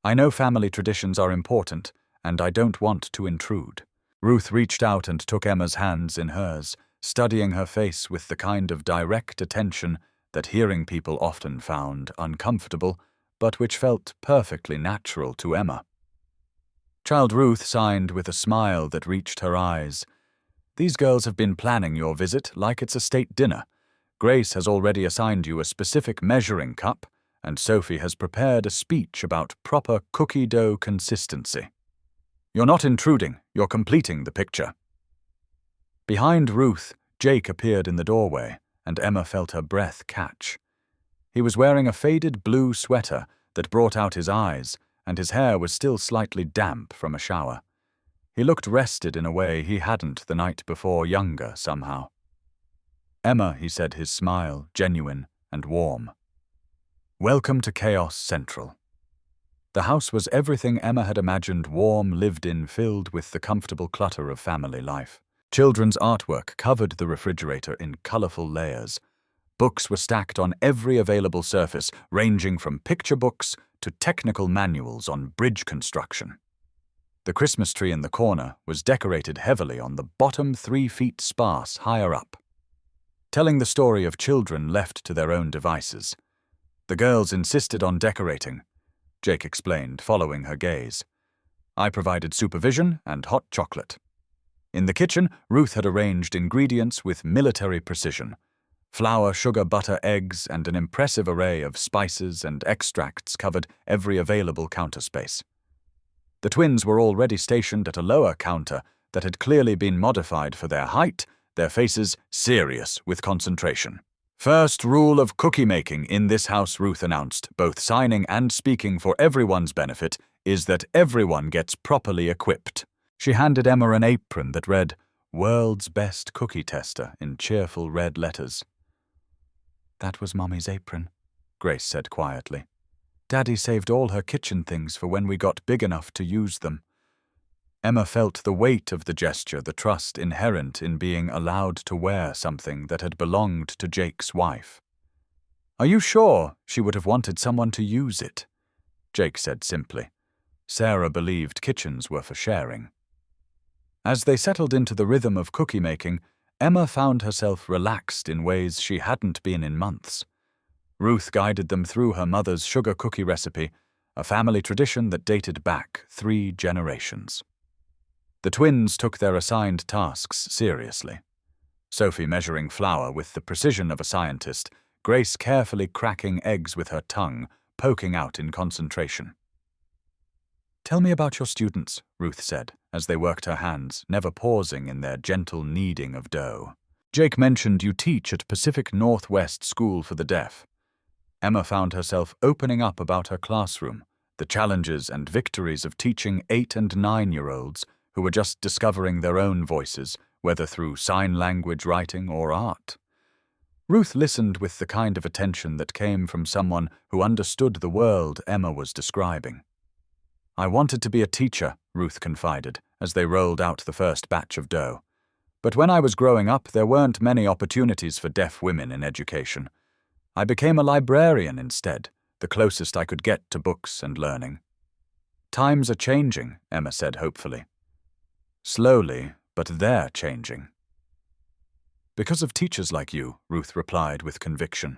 I know family traditions are important, and I don't want to intrude." Ruth reached out and took Emma's hands in hers, studying her face with the kind of direct attention that hearing people often found uncomfortable, but which felt perfectly natural to Emma. Child Ruth signed with a smile that reached her eyes. "These girls have been planning your visit like it's a state dinner. Grace has already assigned you a specific measuring cup, and Sophie has prepared a speech about proper cookie dough consistency. You're not intruding, you're completing the picture." Behind Ruth, Jake appeared in the doorway, and Emma felt her breath catch. He was wearing a faded blue sweater that brought out his eyes, and his hair was still slightly damp from a shower. He looked rested in a way he hadn't the night before, younger somehow. "Emma," he said, his smile genuine and warm. "Welcome to Chaos Central." The house was everything Emma had imagined warm, lived-in, filled with the comfortable clutter of family life. Children's artwork covered the refrigerator in colorful layers. Books were stacked on every available surface, ranging from picture books to technical manuals on bridge construction. The Christmas tree in the corner was decorated heavily on the bottom 3 feet sparse higher up, telling the story of children left to their own devices. "The girls insisted on decorating," Jake explained, following her gaze. "I provided supervision and hot chocolate." In the kitchen, Ruth had arranged ingredients with military precision. Flour, sugar, butter, eggs, and an impressive array of spices and extracts covered every available counter space. The twins were already stationed at a lower counter that had clearly been modified for their height, their faces serious with concentration. "First rule of cookie-making in this house," Ruth announced, both signing and speaking for everyone's benefit, "is that everyone gets properly equipped." She handed Emma an apron that read, "World's Best Cookie Tester," in cheerful red letters. "That was Mommy's apron," Grace said quietly. "Daddy saved all her kitchen things for when we got big enough to use them." Emma felt the weight of the gesture, the trust inherent in being allowed to wear something that had belonged to Jake's wife. Are you sure she would have wanted someone to use it? Jake said simply. Sarah believed kitchens were for sharing. As they settled into the rhythm of cookie making, Emma found herself relaxed in ways she hadn't been in months. Ruth guided them through her mother's sugar cookie recipe, a family tradition that dated back 3 generations. The twins took their assigned tasks seriously. Sophie measuring flour with the precision of a scientist, Grace carefully cracking eggs with her tongue, poking out in concentration. "Tell me about your students," Ruth said, as they worked her hands, never pausing in their gentle kneading of dough. "Jake mentioned you teach at Pacific Northwest School for the Deaf." Emma found herself opening up about her classroom, the challenges and victories of teaching 8- and 9-year-olds who were just discovering their own voices, whether through sign language writing or art. Ruth listened with the kind of attention that came from someone who understood the world Emma was describing. "I wanted to be a teacher," Ruth confided, as they rolled out the first batch of dough. "But when I was growing up, there weren't many opportunities for deaf women in education. I became a librarian instead, the closest I could get to books and learning." "Times are changing," Emma said hopefully. "Slowly, but they're changing." "Because of teachers like you," Ruth replied with conviction.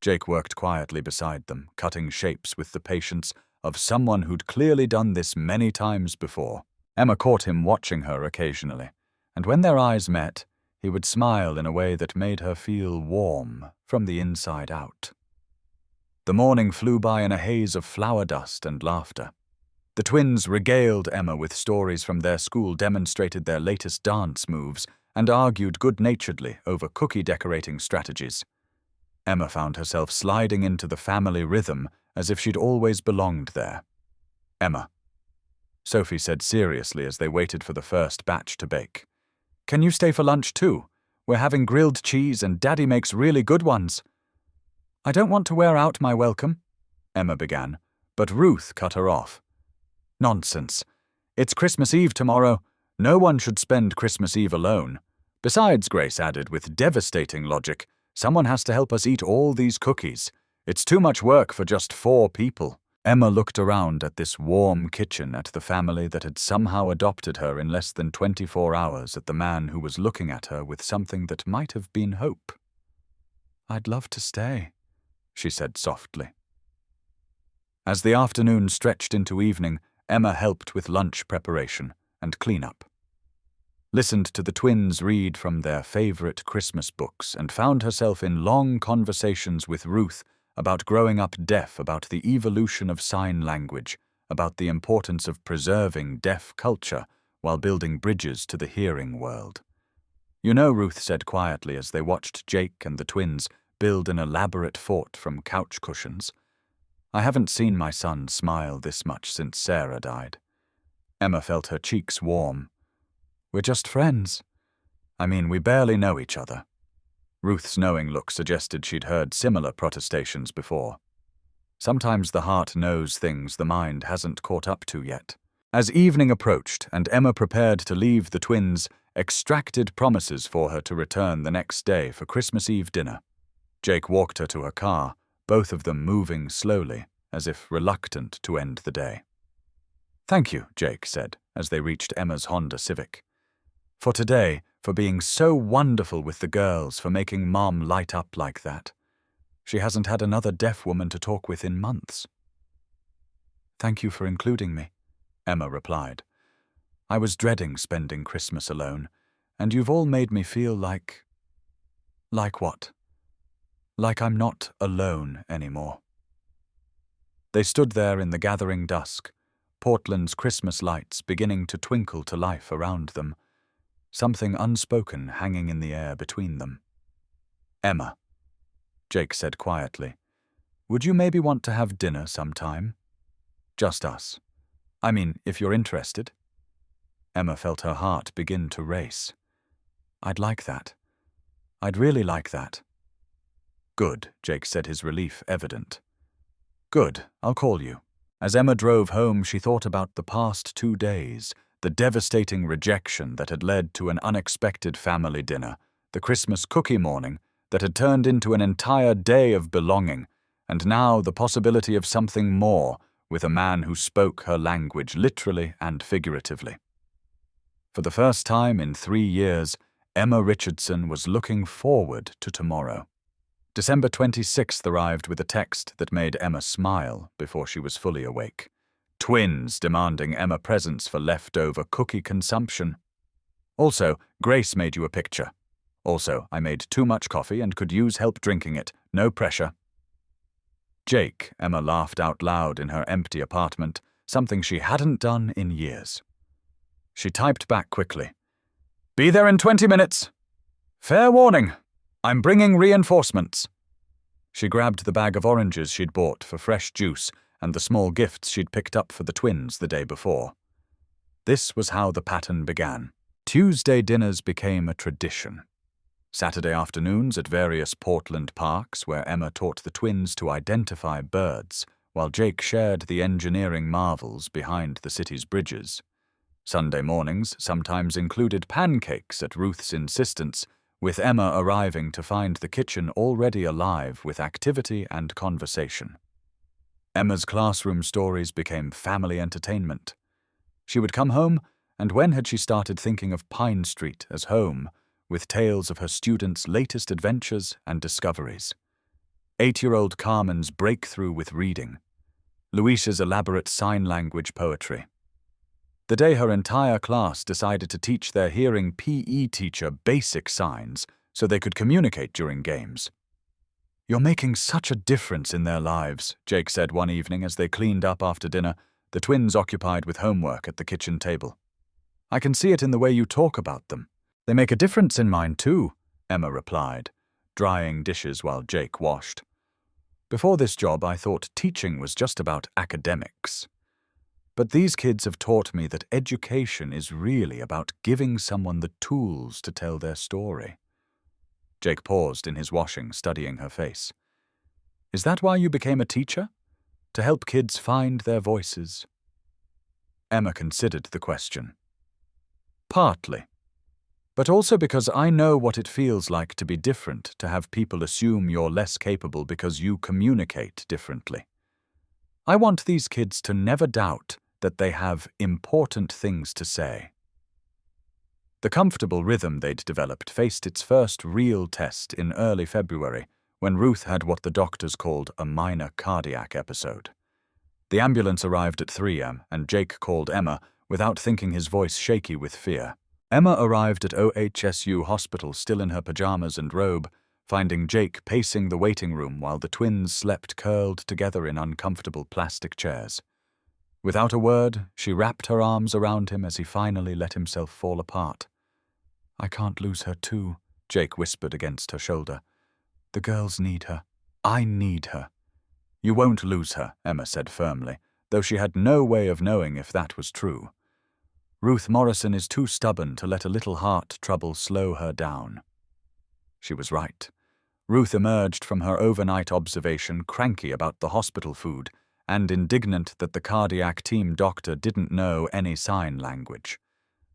Jake worked quietly beside them, cutting shapes with the patience of someone who'd clearly done this many times before. Emma caught him watching her occasionally, and when their eyes met, he would smile in a way that made her feel warm from the inside out. The morning flew by in a haze of flower dust and laughter. The twins regaled Emma with stories from their school, demonstrated their latest dance moves, and argued good-naturedly over cookie decorating strategies. Emma found herself sliding into the family rhythm as if she'd always belonged there. "Emma," Sophie said seriously as they waited for the first batch to bake. "Can you stay for lunch too? We're having grilled cheese and Daddy makes really good ones." "I don't want to wear out my welcome," Emma began, but Ruth cut her off. "Nonsense. It's Christmas Eve tomorrow. No one should spend Christmas Eve alone. Besides," Grace added with devastating logic, "someone has to help us eat all these cookies. It's too much work for just 4 people. Emma looked around at this warm kitchen, at the family that had somehow adopted her in less than 24 hours, at the man who was looking at her with something that might have been hope. "I'd love to stay," she said softly. As the afternoon stretched into evening, Emma helped with lunch preparation and cleanup, listened to the twins read from their favorite Christmas books, and found herself in long conversations with Ruth about growing up deaf, about the evolution of sign language, about the importance of preserving deaf culture while building bridges to the hearing world. "You know," Ruth said quietly as they watched Jake and the twins build an elaborate fort from couch cushions, "I haven't seen my son smile this much since Sarah died." Emma felt her cheeks warm. "We're just friends. I mean, we barely know each other." Ruth's knowing look suggested she'd heard similar protestations before. Sometimes the heart knows things the mind hasn't caught up to yet. As evening approached and Emma prepared to leave, the twins extracted promises for her to return the next day for Christmas Eve dinner. Jake walked her to her car, both of them moving slowly, as if reluctant to end the day. "Thank you," Jake said, as they reached Emma's Honda Civic. "For today, for being so wonderful with the girls, for making Mom light up like that. She hasn't had another deaf woman to talk with in months." "Thank you for including me," Emma replied. "I was dreading spending Christmas alone, and you've all made me feel like..." "Like what?" "Like I'm not alone anymore." They stood there in the gathering dusk, Portland's Christmas lights beginning to twinkle to life around them, something unspoken hanging in the air between them. "Emma," Jake said quietly, "would you maybe want to have dinner sometime? Just us. I mean, if you're interested." Emma felt her heart begin to race. "I'd like that. I'd really like that." "Good," Jake said, his relief evident. "Good, I'll call you." As Emma drove home, she thought about the past 2 days, the devastating rejection that had led to an unexpected family dinner, the Christmas cookie morning that had turned into an entire day of belonging, and now the possibility of something more with a man who spoke her language literally and figuratively. For the first time in 3 years, Emma Richardson was looking forward to tomorrow. December 26th arrived with a text that made Emma smile before she was fully awake. Twins demanding Emma presents for leftover cookie consumption. Also, Grace made you a picture. Also, I made too much coffee and could use help drinking it. No pressure. Jake, Emma laughed out loud in her empty apartment, something she hadn't done in years. She typed back quickly. Be there in 20 minutes. Fair warning. I'm bringing reinforcements. She grabbed the bag of oranges she'd bought for fresh juice and the small gifts she'd picked up for the twins the day before. This was how the pattern began. Tuesday dinners became a tradition. Saturday afternoons at various Portland parks where Emma taught the twins to identify birds, while Jake shared the engineering marvels behind the city's bridges. Sunday mornings sometimes included pancakes at Ruth's insistence, with Emma arriving to find the kitchen already alive with activity and conversation. Emma's classroom stories became family entertainment. She would come home, and when had she started thinking of Pine Street as home, with tales of her students' latest adventures and discoveries. 8-year-old Carmen's breakthrough with reading. Luis's elaborate sign language poetry. The day her entire class decided to teach their hearing PE teacher basic signs so they could communicate during games. You're making such a difference in their lives, Jake said one evening as they cleaned up after dinner, the twins occupied with homework at the kitchen table. I can see it in the way you talk about them. They make a difference in mine too, Emma replied, drying dishes while Jake washed. Before this job, I thought teaching was just about academics. But these kids have taught me that education is really about giving someone the tools to tell their story. Jake paused in his washing, studying her face. Is that why you became a teacher? To help kids find their voices? Emma considered the question. Partly. But also because I know what it feels like to be different, to have people assume you're less capable because you communicate differently. I want these kids to never doubt that they have important things to say. The comfortable rhythm they'd developed faced its first real test in early February, when Ruth had what the doctors called a minor cardiac episode. The ambulance arrived at 3 a.m., and Jake called Emma, without thinking, his voice shaky with fear. Emma arrived at OHSU Hospital still in her pajamas and robe, finding Jake pacing the waiting room while the twins slept curled together in uncomfortable plastic chairs. Without a word, she wrapped her arms around him as he finally let himself fall apart. I can't lose her too, Jake whispered against her shoulder. The girls need her. I need her. You won't lose her, Emma said firmly, though she had no way of knowing if that was true. Ruth Morrison is too stubborn to let a little heart trouble slow her down. She was right. Ruth emerged from her overnight observation cranky about the hospital food and indignant that the cardiac team doctor didn't know any sign language.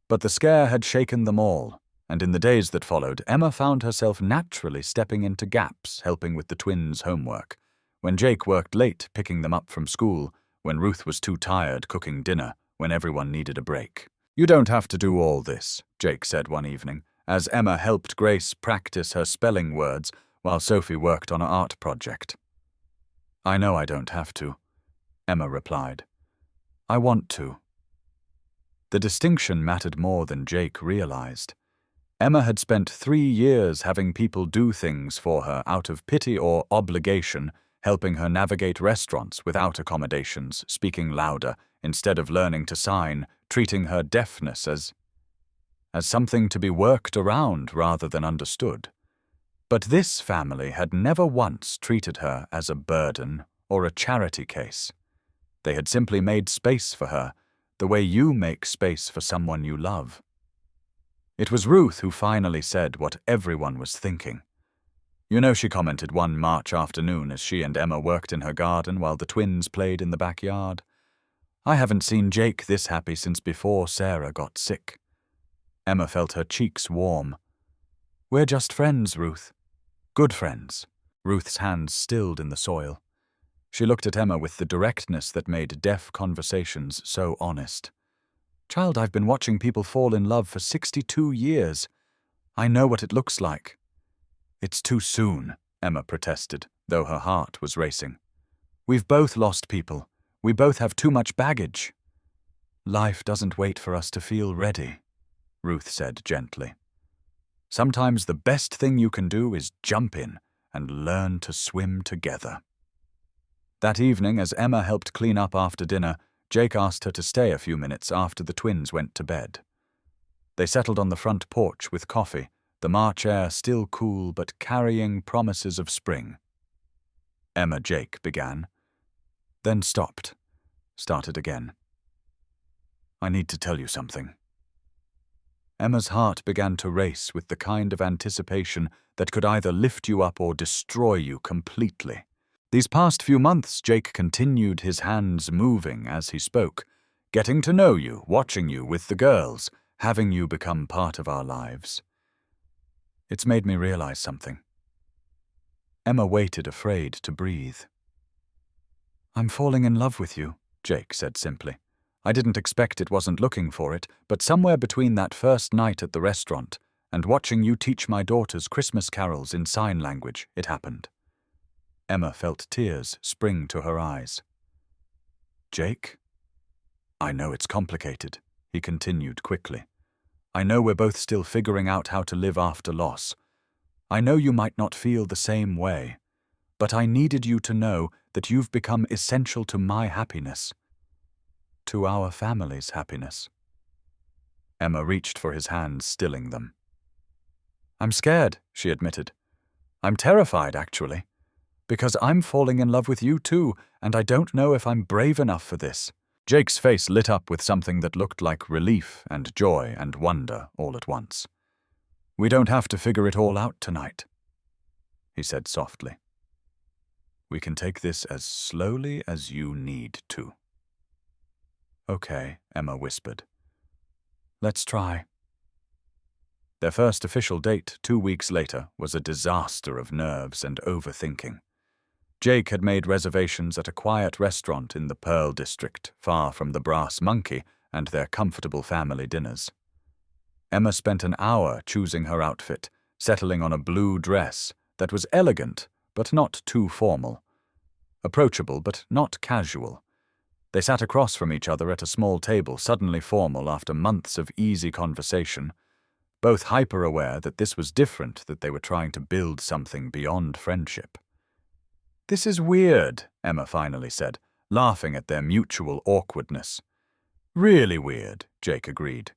But the scare had shaken them all, and in the days that followed, Emma found herself naturally stepping into gaps helping with the twins' homework. When Jake worked late picking them up from school, when Ruth was too tired cooking dinner, when everyone needed a break. You don't have to do all this, Jake said one evening, as Emma helped Grace practice her spelling words while Sophie worked on an art project. I know I don't have to, Emma replied. I want to. The distinction mattered more than Jake realized. Emma had spent 3 years having people do things for her out of pity or obligation, helping her navigate restaurants without accommodations, speaking louder instead of learning to sign, treating her deafness as something to be worked around rather than understood. But this family had never once treated her as a burden or a charity case. They had simply made space for her, the way you make space for someone you love. It was Ruth who finally said what everyone was thinking. You know, she commented one March afternoon as she and Emma worked in her garden while the twins played in the backyard. I haven't seen Jake this happy since before Sarah got sick. Emma felt her cheeks warm. We're just friends, Ruth. Good friends. Ruth's hands stilled in the soil. She looked at Emma with the directness that made deaf conversations so honest. Child, I've been watching people fall in love for 62 years. I know what it looks like. It's too soon, Emma protested, though her heart was racing. We've both lost people. We both have too much baggage. Life doesn't wait for us to feel ready, Ruth said gently. Sometimes the best thing you can do is jump in and learn to swim together. That evening, as Emma helped clean up after dinner, Jake asked her to stay a few minutes after the twins went to bed. They settled on the front porch with coffee, the March air still cool but carrying promises of spring. Emma Jake began, then stopped, started again. I need to tell you something. Emma's heart began to race with the kind of anticipation that could either lift you up or destroy you completely. These past few months, Jake continued, his hands moving as he spoke, getting to know you, watching you with the girls, having you become part of our lives. It's made me realize something. Emma waited, afraid to breathe. I'm falling in love with you, Jake said simply. I didn't expect it, wasn't looking for it, but somewhere between that first night at the restaurant and watching you teach my daughters Christmas carols in sign language, it happened. Emma felt tears spring to her eyes. Jake? I know it's complicated, he continued quickly. I know we're both still figuring out how to live after loss. I know you might not feel the same way, but I needed you to know that you've become essential to my happiness, to our family's happiness. Emma reached for his hands, stilling them. I'm scared, she admitted. I'm terrified, actually, because I'm falling in love with you too, and I don't know if I'm brave enough for this. Jake's face lit up with something that looked like relief and joy and wonder all at once. We don't have to figure it all out tonight, he said softly. We can take this as slowly as you need to. Okay, Emma whispered. Let's try. Their first official date, 2 weeks later, was a disaster of nerves and overthinking. Jake had made reservations at a quiet restaurant in the Pearl District, far from the Brass Monkey and their comfortable family dinners. Emma spent an hour choosing her outfit, settling on a blue dress that was elegant but not too formal, approachable but not casual. They sat across from each other at a small table, suddenly formal after months of easy conversation, both hyper-aware that this was different, that they were trying to build something beyond friendship. This is weird, Emma finally said, laughing at their mutual awkwardness. Really weird, Jake agreed.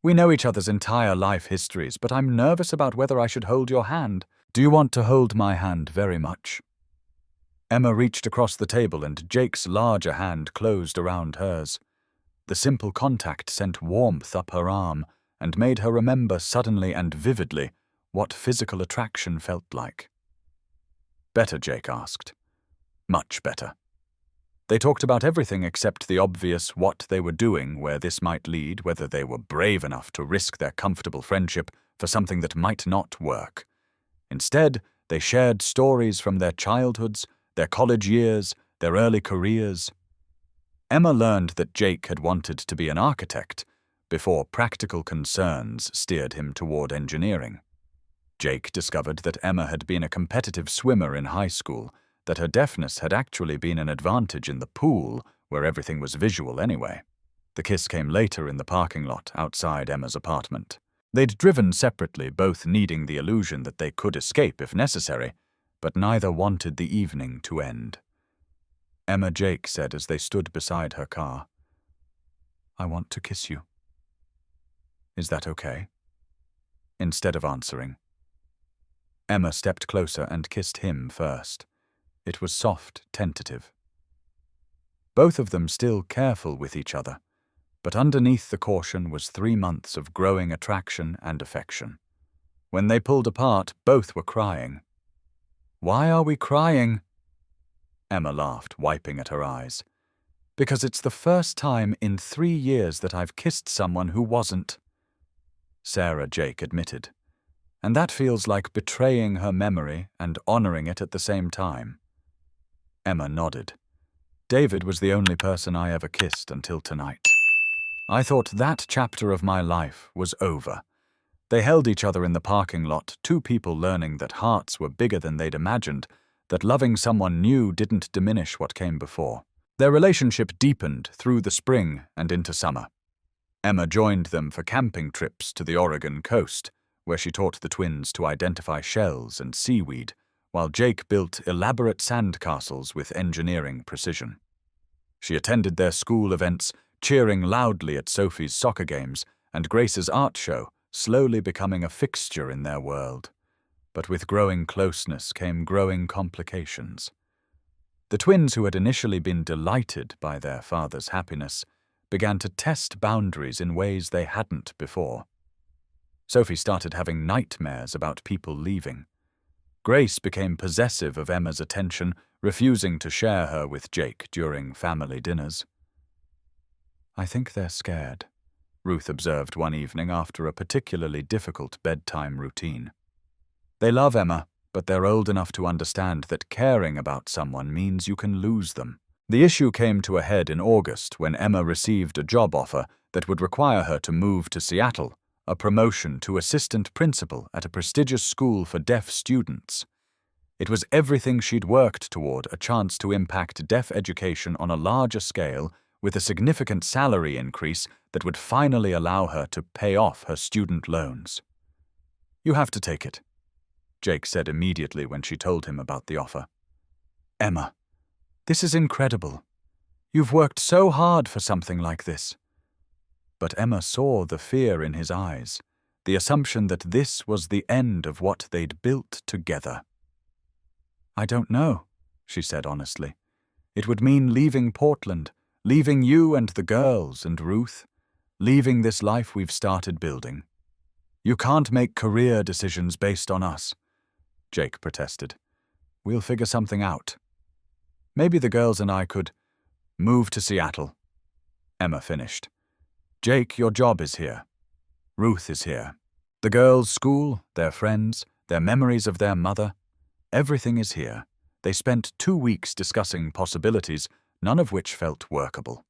We know each other's entire life histories, but I'm nervous about whether I should hold your hand. Do you want to hold my hand very much? Emma reached across the table and Jake's larger hand closed around hers. The simple contact sent warmth up her arm and made her remember suddenly and vividly what physical attraction felt like. Better, Jake asked. Much better. They talked about everything except the obvious what they were doing, where this might lead, whether they were brave enough to risk their comfortable friendship for something that might not work. Instead, they shared stories from their childhoods, their college years, their early careers. Emma learned that Jake had wanted to be an architect before practical concerns steered him toward engineering. Jake discovered that Emma had been a competitive swimmer in high school, that her deafness had actually been an advantage in the pool, where everything was visual anyway. The kiss came later in the parking lot outside Emma's apartment. They'd driven separately, both needing the illusion that they could escape if necessary, but neither wanted the evening to end. Emma Jake said as they stood beside her car, I want to kiss you. Is that okay? Instead of answering, Emma stepped closer and kissed him first. It was soft, tentative. Both of them still careful with each other, but underneath the caution was 3 months of growing attraction and affection. When they pulled apart, both were crying. Why are we crying? Emma laughed, wiping at her eyes. Because it's the first time in 3 years that I've kissed someone who wasn't. Sarah Jake admitted. And that feels like betraying her memory and honoring it at the same time. Emma nodded. David was the only person I ever kissed until tonight. I thought that chapter of my life was over. They held each other in the parking lot, two people learning that hearts were bigger than they'd imagined, that loving someone new didn't diminish what came before. Their relationship deepened through the spring and into summer. Emma joined them for camping trips to the Oregon coast, where she taught the twins to identify shells and seaweed, while Jake built elaborate sandcastles with engineering precision. She attended their school events, cheering loudly at Sophie's soccer games and Grace's art show, slowly becoming a fixture in their world. But with growing closeness came growing complications. The twins, who had initially been delighted by their father's happiness, began to test boundaries in ways they hadn't before. Sophie started having nightmares about people leaving. Grace became possessive of Emma's attention, refusing to share her with Jake during family dinners. "I think they're scared," Ruth observed one evening after a particularly difficult bedtime routine. "They love Emma, but they're old enough to understand that caring about someone means you can lose them." The issue came to a head in August when Emma received a job offer that would require her to move to Seattle, a promotion to assistant principal at a prestigious school for deaf students. It was everything she'd worked toward, a chance to impact deaf education on a larger scale with a significant salary increase that would finally allow her to pay off her student loans. "You have to take it," Jake said immediately when she told him about the offer. "Emma, this is incredible. You've worked so hard for something like this." But Emma saw the fear in his eyes, the assumption that this was the end of what they'd built together. "I don't know," she said honestly. "It would mean leaving Portland, leaving you and the girls and Ruth, leaving this life we've started building. You can't make career decisions based on us," Jake protested. "We'll figure something out. Maybe the girls and I could move to Seattle," Emma finished. "Jake, your job is here. Ruth is here. The girls' school, their friends, their memories of their mother, everything is here." They spent 2 weeks discussing possibilities, none of which felt workable.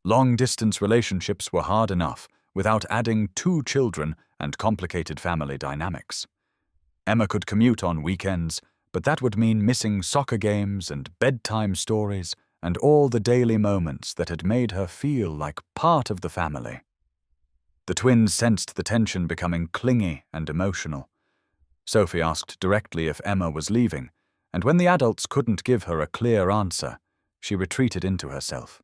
Long-distance relationships were hard enough, without adding 2 children and complicated family dynamics. Emma could commute on weekends, but that would mean missing soccer games and bedtime stories and all the daily moments that had made her feel like part of the family. The twins sensed the tension becoming clingy and emotional. Sophie asked directly if Emma was leaving, and when the adults couldn't give her a clear answer, she retreated into herself.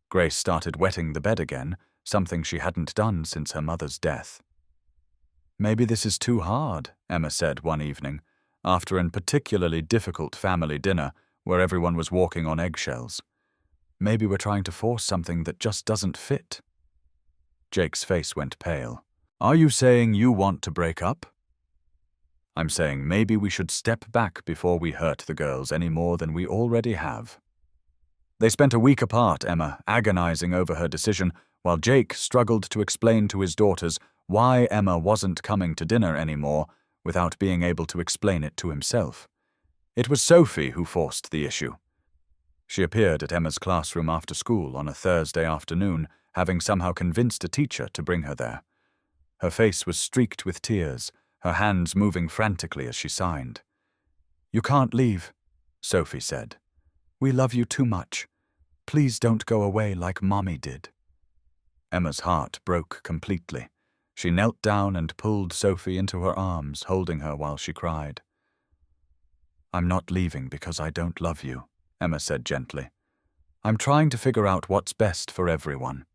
Grace started wetting the bed again, something she hadn't done since her mother's death. "Maybe this is too hard," Emma said one evening, after a particularly difficult family dinner where everyone was walking on eggshells. "Maybe we're trying to force something that just doesn't fit." Jake's face went pale. "Are you saying you want to break up?" "I'm saying maybe we should step back before we hurt the girls any more than we already have." They spent a week apart, Emma agonizing over her decision, while Jake struggled to explain to his daughters why Emma wasn't coming to dinner anymore without being able to explain it to himself. It was Sophie who forced the issue. She appeared at Emma's classroom after school on a Thursday afternoon, having somehow convinced a teacher to bring her there. Her face was streaked with tears, her hands moving frantically as she signed. "You can't leave," Sophie said. "We love you too much. Please don't go away like Mommy did." Emma's heart broke completely. She knelt down and pulled Sophie into her arms, holding her while she cried. "I'm not leaving because I don't love you," Emma said gently. "I'm trying to figure out what's best for everyone."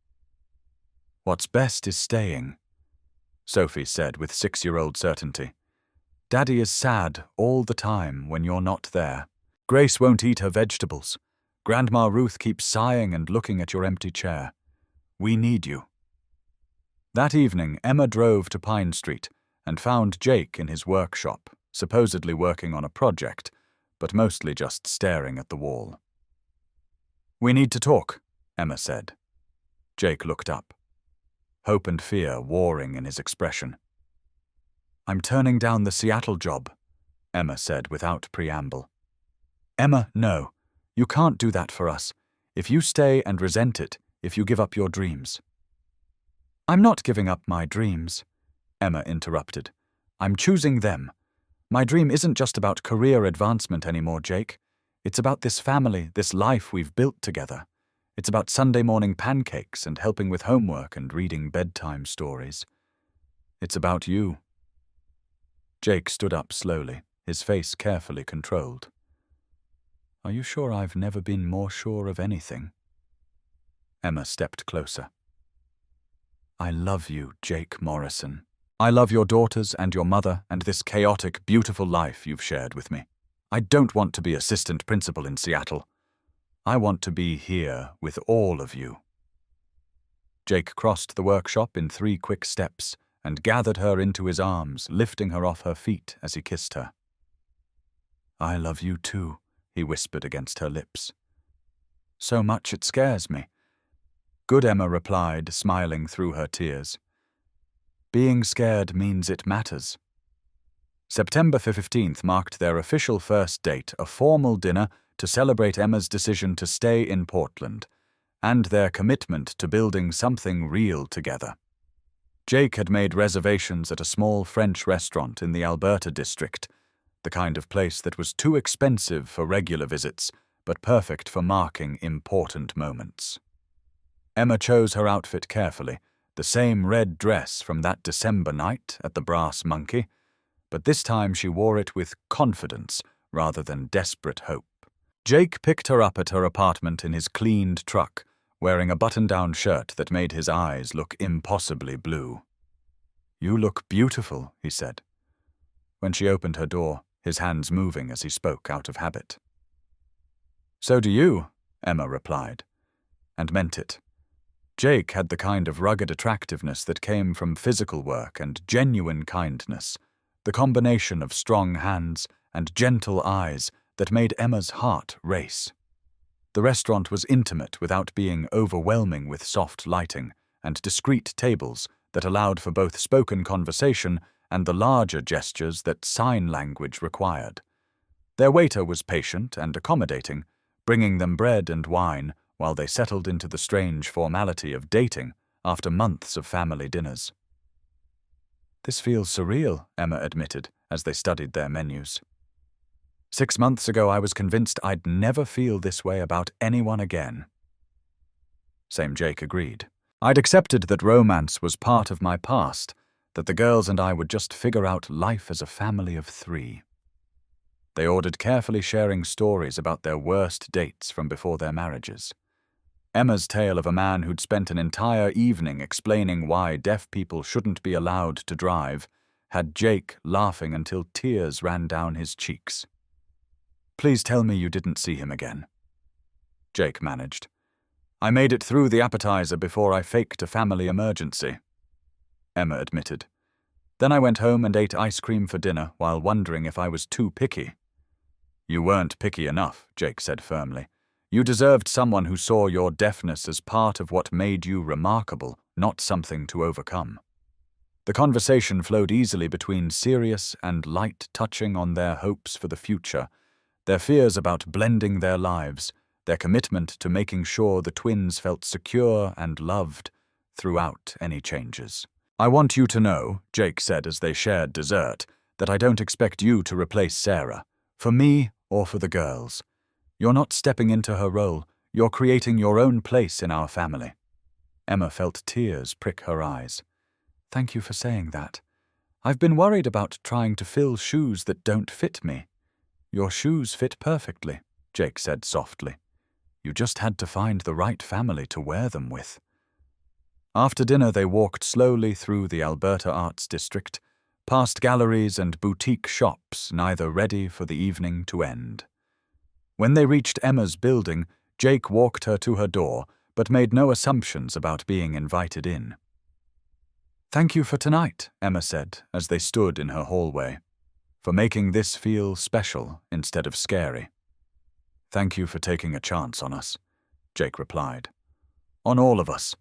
"What's best is staying," Sophie said with 6-year-old certainty. "Daddy is sad all the time when you're not there. Grace won't eat her vegetables. Grandma Ruth keeps sighing and looking at your empty chair. We need you." That evening, Emma drove to Pine Street and found Jake in his workshop, supposedly working on a project, but mostly just staring at the wall. "We need to talk," Emma said. Jake looked up, hope and fear warring in his expression. I'm turning down the Seattle job, Emma said without preamble. Emma, no. You can't do that for us. If you stay and resent it, if you give up your dreams. I'm not giving up my dreams, Emma interrupted. I'm choosing them. My dream isn't just about career advancement anymore, Jake. It's about this family, this life we've built together. It's about Sunday morning pancakes and helping with homework and reading bedtime stories. It's about you. Jake stood up slowly, his face carefully controlled. Are you sure I've never been more sure of anything? Emma stepped closer. I love you, Jake Morrison. I love your daughters and your mother and this chaotic, beautiful life you've shared with me. I don't want to be assistant principal in Seattle. I want to be here with all of you. Jake crossed the workshop in 3 quick steps and gathered her into his arms, lifting her off her feet as he kissed her. I love you too, he whispered against her lips. So much it scares me. Good, Emma replied, smiling through her tears. Being scared means it matters. September 15th marked their official first date, a formal dinner to celebrate Emma's decision to stay in Portland, and their commitment to building something real together. Jake had made reservations at a small French restaurant in the Alberta district, the kind of place that was too expensive for regular visits, but perfect for marking important moments. Emma chose her outfit carefully, the same red dress from that December night at the Brass Monkey, but this time she wore it with confidence rather than desperate hope. Jake picked her up at her apartment in his cleaned truck, wearing a button-down shirt that made his eyes look impossibly blue. You look beautiful, he said. When she opened her door, his hands moving as he spoke out of habit. So do you, Emma replied, and meant it. Jake had the kind of rugged attractiveness that came from physical work and genuine kindness, the combination of strong hands and gentle eyes that made Emma's heart race. The restaurant was intimate without being overwhelming with soft lighting and discreet tables that allowed for both spoken conversation and the larger gestures that sign language required. Their waiter was patient and accommodating, bringing them bread and wine while they settled into the strange formality of dating after months of family dinners. This feels surreal, Emma admitted, as they studied their menus. 6 months ago, I was convinced I'd never feel this way about anyone again. Same Jake agreed. I'd accepted that romance was part of my past, that the girls and I would just figure out life as a family of 3. They ordered, carefully sharing stories about their worst dates from before their marriages. Emma's tale of a man who'd spent an entire evening explaining why deaf people shouldn't be allowed to drive had Jake laughing until tears ran down his cheeks. Please tell me you didn't see him again. Jake managed. I made it through the appetizer before I faked a family emergency, Emma admitted. Then I went home and ate ice cream for dinner while wondering if I was too picky. You weren't picky enough, Jake said firmly. You deserved someone who saw your deafness as part of what made you remarkable, not something to overcome. The conversation flowed easily between serious and light, touching on their hopes for the future, their fears about blending their lives, their commitment to making sure the twins felt secure and loved throughout any changes. I want you to know, Jake said as they shared dessert, that I don't expect you to replace Sarah, for me or for the girls. You're not stepping into her role, you're creating your own place in our family. Emma felt tears prick her eyes. Thank you for saying that. I've been worried about trying to fill shoes that don't fit me. Your shoes fit perfectly, Jake said softly. You just had to find the right family to wear them with. After dinner, they walked slowly through the Alberta Arts District, past galleries and boutique shops, neither ready for the evening to end. When they reached Emma's building, Jake walked her to her door, but made no assumptions about being invited in. Thank you for tonight, Emma said, as they stood in her hallway, for making this feel special instead of scary. Thank you for taking a chance on us, Jake replied. On all of us.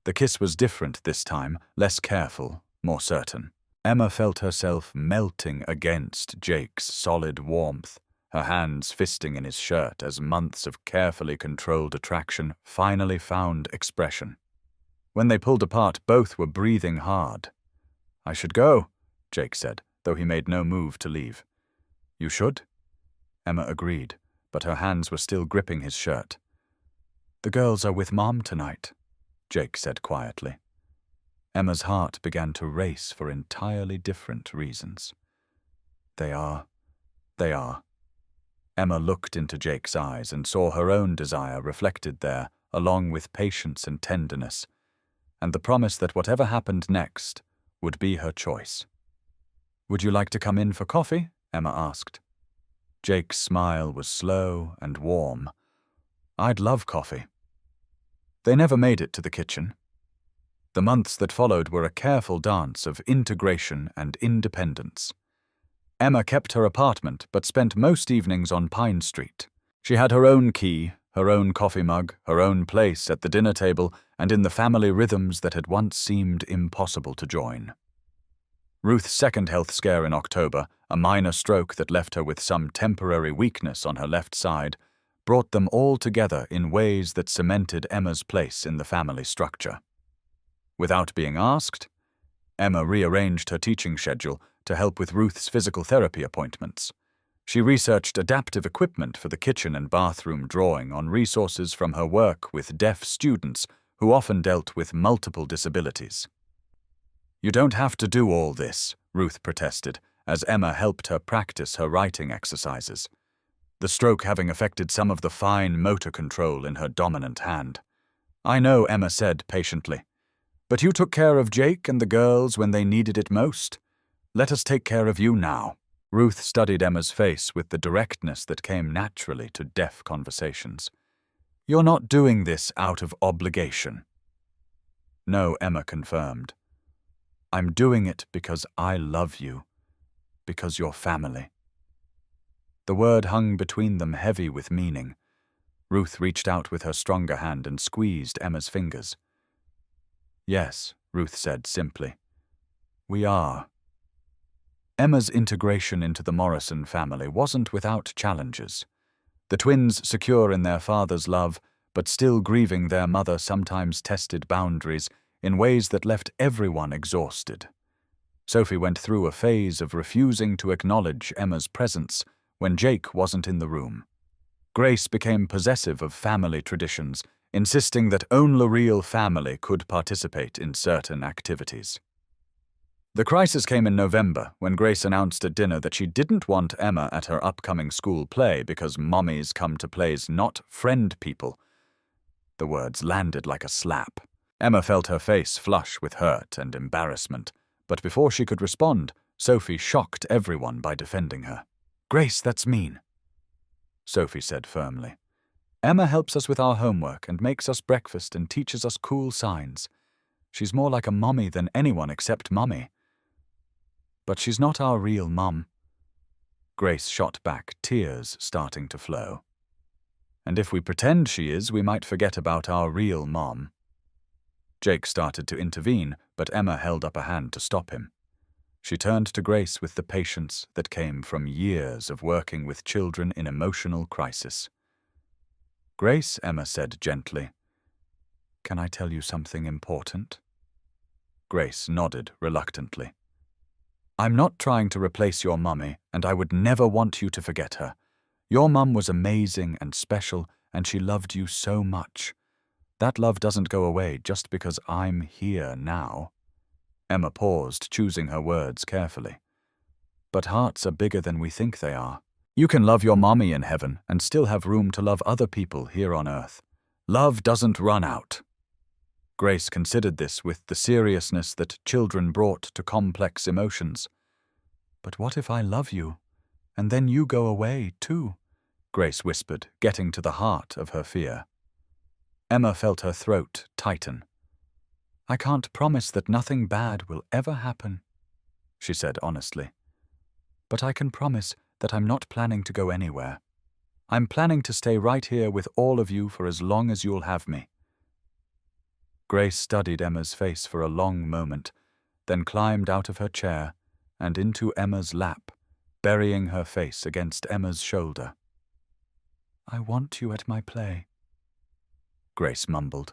The kiss was different this time, less careful, more certain. Emma felt herself melting against Jake's solid warmth, her hands fisting in his shirt as months of carefully controlled attraction finally found expression. When they pulled apart, both were breathing hard. "I should go," Jake said, though he made no move to leave. "You should?" Emma agreed, but her hands were still gripping his shirt. "The girls are with Mom tonight," Jake said quietly. Emma's heart began to race for entirely different reasons. They are. Emma looked into Jake's eyes and saw her own desire reflected there, along with patience and tenderness, and the promise that whatever happened next would be her choice. "Would you like to come in for coffee?" Emma asked. Jake's smile was slow and warm. "I'd love coffee." They never made it to the kitchen. The months that followed were a careful dance of integration and independence. Emma kept her apartment but spent most evenings on Pine Street. She had her own key, her own coffee mug, her own place at the dinner table, and in the family rhythms that had once seemed impossible to join. Ruth's second health scare in October, a minor stroke that left her with some temporary weakness on her left side, brought them all together in ways that cemented Emma's place in the family structure. Without being asked, Emma rearranged her teaching schedule to help with Ruth's physical therapy appointments. She researched adaptive equipment for the kitchen and bathroom, drawing on resources from her work with deaf students who often dealt with multiple disabilities. "You don't have to do all this," Ruth protested, as Emma helped her practice her writing exercises, the stroke having affected some of the fine motor control in her dominant hand. "I know," Emma said patiently, "but you took care of Jake and the girls when they needed it most. Let us take care of you now." Ruth studied Emma's face with the directness that came naturally to deaf conversations. "You're not doing this out of obligation." "No," Emma confirmed. "I'm doing it because I love you, because you're family." The word hung between them heavy with meaning. Ruth reached out with her stronger hand and squeezed Emma's fingers. "Yes," Ruth said simply. "We are." Emma's integration into the Morrison family wasn't without challenges. The twins, secure in their father's love, but still grieving their mother, sometimes tested boundaries in ways that left everyone exhausted. Sophie went through a phase of refusing to acknowledge Emma's presence when Jake wasn't in the room. Grace became possessive of family traditions, insisting that only real family could participate in certain activities. The crisis came in November when Grace announced at dinner that she didn't want Emma at her upcoming school play because mommies come to plays, not friend people. The words landed like a slap. Emma felt her face flush with hurt and embarrassment, but before she could respond, Sophie shocked everyone by defending her. "Grace, that's mean," Sophie said firmly. "Emma helps us with our homework and makes us breakfast and teaches us cool signs. She's more like a mommy than anyone except Mommy. But she's not our real mum." Grace shot back, tears starting to flow. "And if we pretend she is, we might forget about our real mom." Jake started to intervene, but Emma held up a hand to stop him. She turned to Grace with the patience that came from years of working with children in emotional crisis. "Grace," Emma said gently, "can I tell you something important?" Grace nodded reluctantly. "I'm not trying to replace your mummy, and I would never want you to forget her. Your mum was amazing and special, and she loved you so much. That love doesn't go away just because I'm here now." Emma paused, choosing her words carefully. "But hearts are bigger than we think they are. You can love your mommy in heaven and still have room to love other people here on earth. Love doesn't run out." Grace considered this with the seriousness that children brought to complex emotions. "But what if I love you, and then you go away, too?" Grace whispered, getting to the heart of her fear. Emma felt her throat tighten. "I can't promise that nothing bad will ever happen," she said honestly. "But I can promise that I'm not planning to go anywhere. I'm planning to stay right here with all of you for as long as you'll have me." Grace studied Emma's face for a long moment, then climbed out of her chair and into Emma's lap, burying her face against Emma's shoulder. "I want you at my play," Grace mumbled.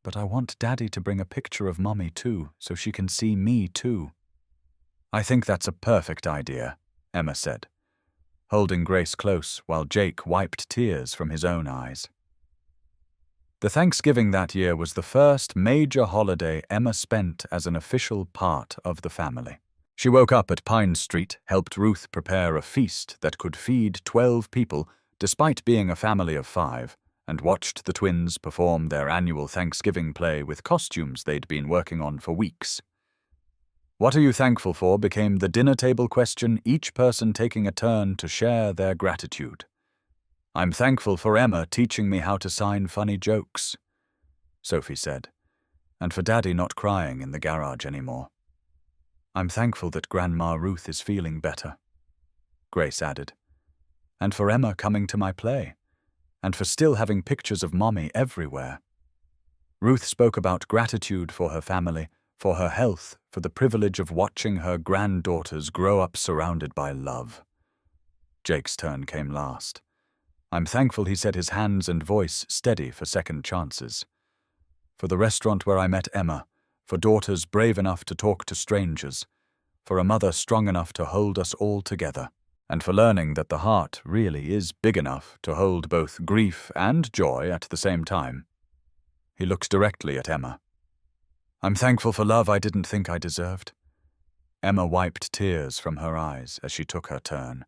"But I want Daddy to bring a picture of Mommy too, so she can see me too." "I think that's a perfect idea," Emma said, holding Grace close while Jake wiped tears from his own eyes. The Thanksgiving that year was the first major holiday Emma spent as an official part of the family. She woke up at Pine Street, helped Ruth prepare a feast that could feed 12 people, despite being a family of 5, and watched the twins perform their annual Thanksgiving play with costumes they'd been working on for weeks. "What are you thankful for?" became the dinner table question, each person taking a turn to share their gratitude. "I'm thankful for Emma teaching me how to sign funny jokes," Sophie said, "and for Daddy not crying in the garage anymore." "I'm thankful that Grandma Ruth is feeling better," Grace added, "and for Emma coming to my play, and for still having pictures of Mommy everywhere." Ruth spoke about gratitude for her family, for her health, for the privilege of watching her granddaughters grow up surrounded by love. Jake's turn came last. I'm thankful he set his hands and voice steady for second chances. For the restaurant where I met Emma, for daughters brave enough to talk to strangers, for a mother strong enough to hold us all together, and for learning that the heart really is big enough to hold both grief and joy at the same time. He looked directly at Emma. "I'm thankful for love I didn't think I deserved." Emma wiped tears from her eyes as she took her turn.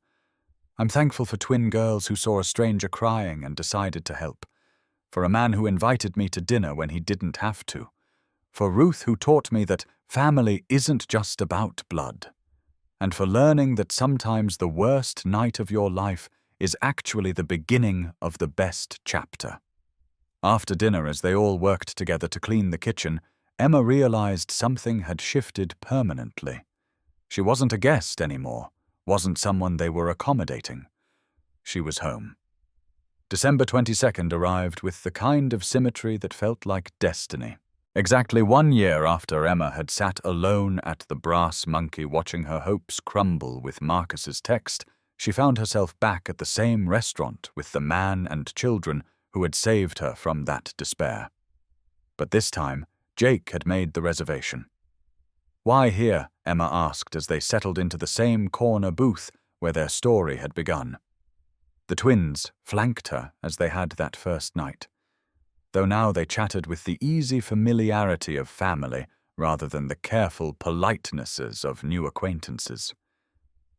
"I'm thankful for twin girls who saw a stranger crying and decided to help, for a man who invited me to dinner when he didn't have to, for Ruth who taught me that family isn't just about blood, and for learning that sometimes the worst night of your life is actually the beginning of the best chapter." After dinner, as they all worked together to clean the kitchen, Emma realized something had shifted permanently. She wasn't a guest anymore, wasn't someone they were accommodating. She was home. December 22nd arrived with the kind of symmetry that felt like destiny. Exactly 1 year after Emma had sat alone at the Brass Monkey watching her hopes crumble with Marcus's text, she found herself back at the same restaurant with the man and children who had saved her from that despair. But this time, Jake had made the reservation. "Why here?" Emma asked as they settled into the same corner booth where their story had begun. The twins flanked her as they had that first night, though now they chatted with the easy familiarity of family rather than the careful politenesses of new acquaintances.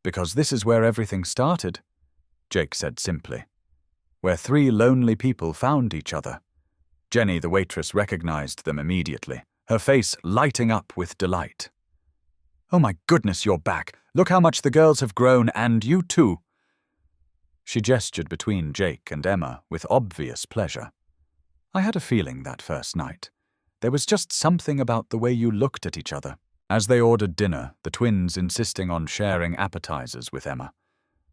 "Because this is where everything started," Jake said simply. "Where 3 lonely people found each other." Jenny, the waitress, recognized them immediately, her face lighting up with delight. "Oh my goodness, you're back. Look how much the girls have grown, and you too." She gestured between Jake and Emma with obvious pleasure. "I had a feeling that first night. There was just something about the way you looked at each other." As they ordered dinner, the twins insisting on sharing appetizers with Emma.